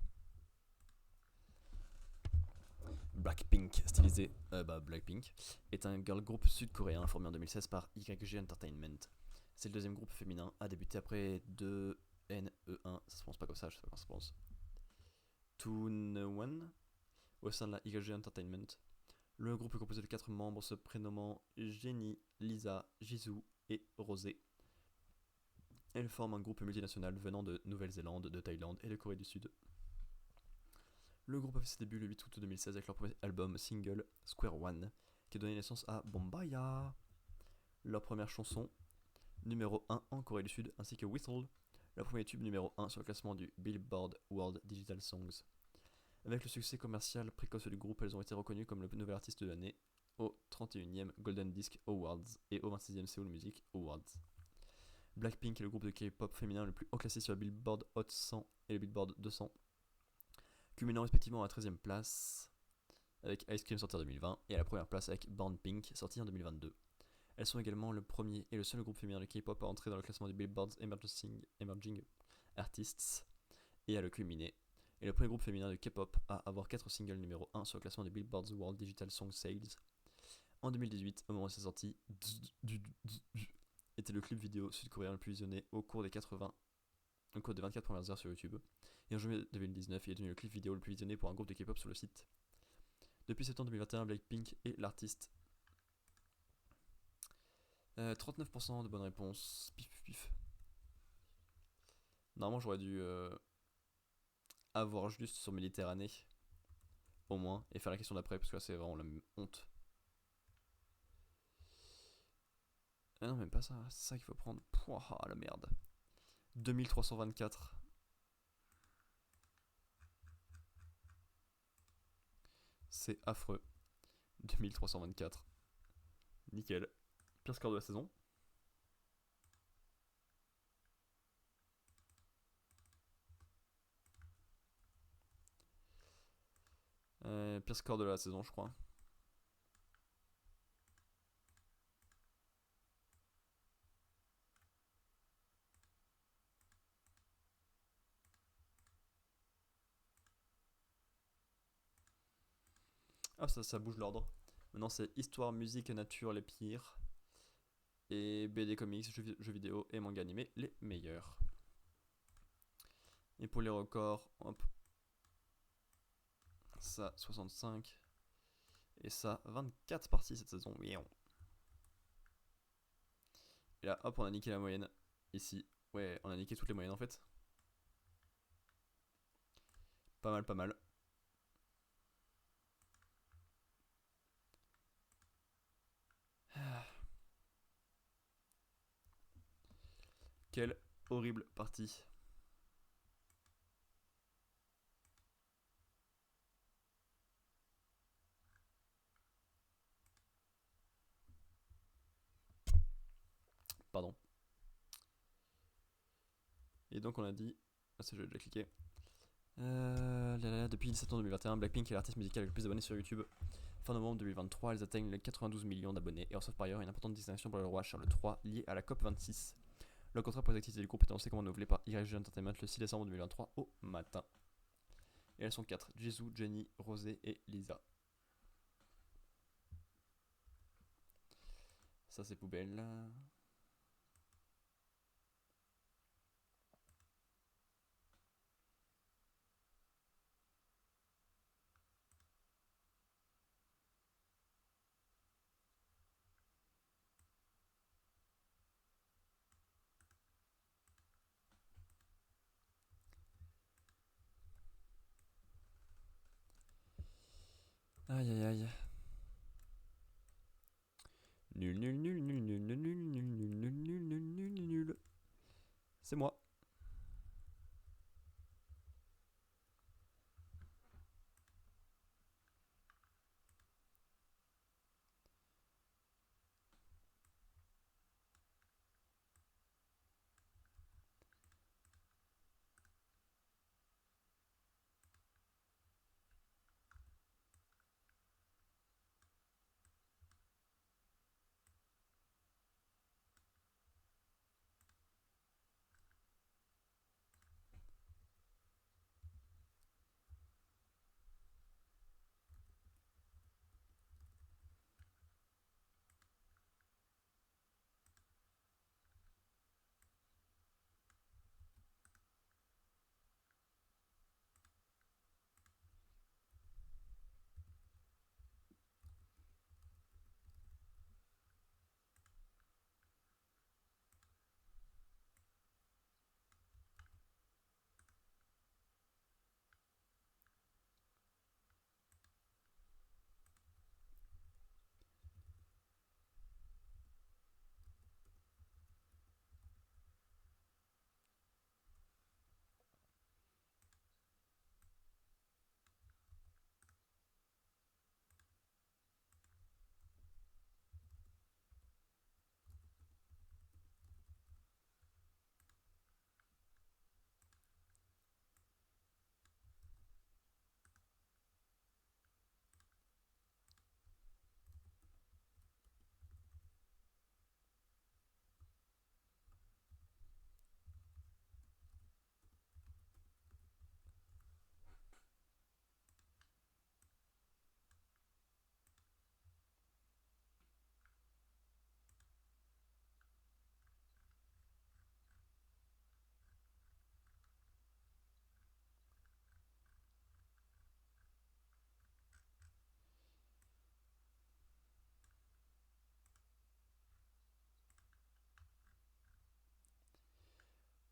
A: Blackpink, stylisé Blackpink, est un girl group sud-coréen formé en 2016 par YG Entertainment. C'est le deuxième groupe féminin à débuter après 2NE1, ça se prononce pas comme ça, je sais pas comment ça se prononce. Toon1 au sein de la YG Entertainment. Le groupe est composé de 4 membres se prénommant Jenny, Lisa, Jisoo et Rosé. Elle forme un groupe multinational venant de Nouvelle-Zélande, de Thaïlande et de Corée du Sud. Le groupe a fait ses débuts le 8 août 2016 avec leur premier album single Square One, qui a donné naissance à Bombaya, leur première chanson numéro 1 en Corée du Sud, ainsi que Whistle, leur premier tube numéro 1 sur le classement du Billboard World Digital Songs. Avec le succès commercial précoce du groupe, elles ont été reconnues comme le nouvel artiste de l'année au 31e Golden Disc Awards et au 26e Seoul Music Awards. Blackpink est le groupe de K-pop féminin le plus haut classé sur le Billboard Hot 100 et le Billboard 200, cumulant respectivement à la 13e place avec Ice Cream sorti en 2020 et à la première place avec Born Pink sorti en 2022. Elles sont également le premier et le seul groupe féminin de K-pop à entrer dans le classement du Billboard's Emerging Artists et à le culminer, et le premier groupe féminin de K-pop à avoir 4 singles numéro 1 sur le classement du Billboard's World Digital Song Sales. En 2018, au moment de sa sortie, était le clip vidéo sud-coréen le plus visionné au cours des 24 premières heures sur YouTube. Et en juillet 2019, il est devenu le clip vidéo le plus visionné pour un groupe de K-pop sur le site. Depuis septembre 2021, Blackpink est l'artiste. 39% de bonnes réponses. Pif pif pif. Normalement, j'aurais dû avoir juste sur Méditerranée, au moins, et faire la question d'après, parce que là, c'est vraiment la même honte. Ah non, même pas ça, c'est ça qu'il faut prendre. Pouah, la merde. 2324. C'est affreux. 2324. Nickel. Pire score de la saison. Pire score de la saison, je crois. Ah, ça bouge l'ordre. Maintenant, c'est histoire, musique et nature les pires. Et BD comics, jeux vidéo et manga animé les meilleurs. Et pour les records, hop. Ça, 65. Et ça, 24 parties cette saison. Et là, hop, on a niqué la moyenne. Ici. Ouais, on a niqué toutes les moyennes en fait. Pas mal, pas mal. Quelle horrible partie. Pardon. Et donc on a dit. Ah, ça, j'ai déjà cliqué. Depuis septembre 2021, Blackpink est l'artiste musical avec le plus d'abonnés sur YouTube. Fin novembre 2023, elles atteignent les 92 millions d'abonnés et reçoivent par ailleurs une importante distinction pour le roi Charles III liée à la COP26. Le contrat pour les activités du groupe est annoncé comme renouvelé par YG Entertainment le 6 décembre 2023 au matin. Et elles sont 4, Jisoo, Jenny, Rosé et Lisa. Ça c'est poubelle. Aïe aïe aïe. Nul nul nul nul nul nul nul nul nul nul nul nul nul nul. C'est moi.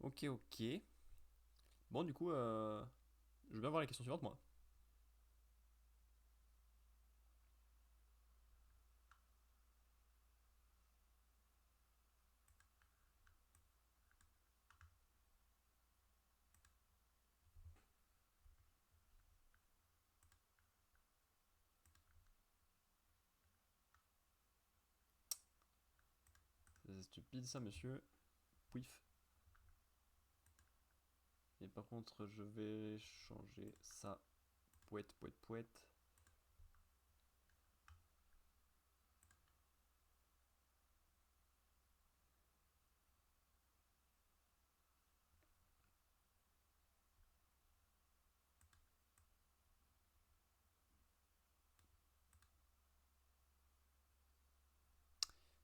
A: Ok, ok. Bon, du coup, je vais bien voir la question suivante, moi. C'est stupide ça, monsieur. Pouif. Et par contre, je vais changer ça. Pouette, pouette, pouette.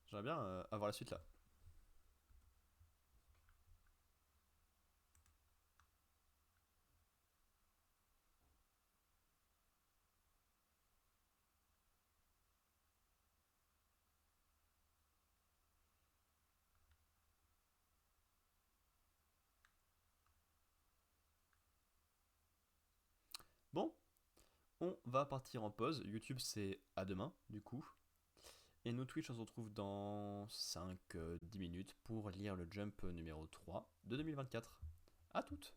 A: J'aimerais bien avoir la suite là. Bon, on va partir en pause. YouTube, c'est à demain, du coup. Et nous, Twitch, on se retrouve dans 5-10 minutes pour lire le jump numéro 3 de 2024. À toutes!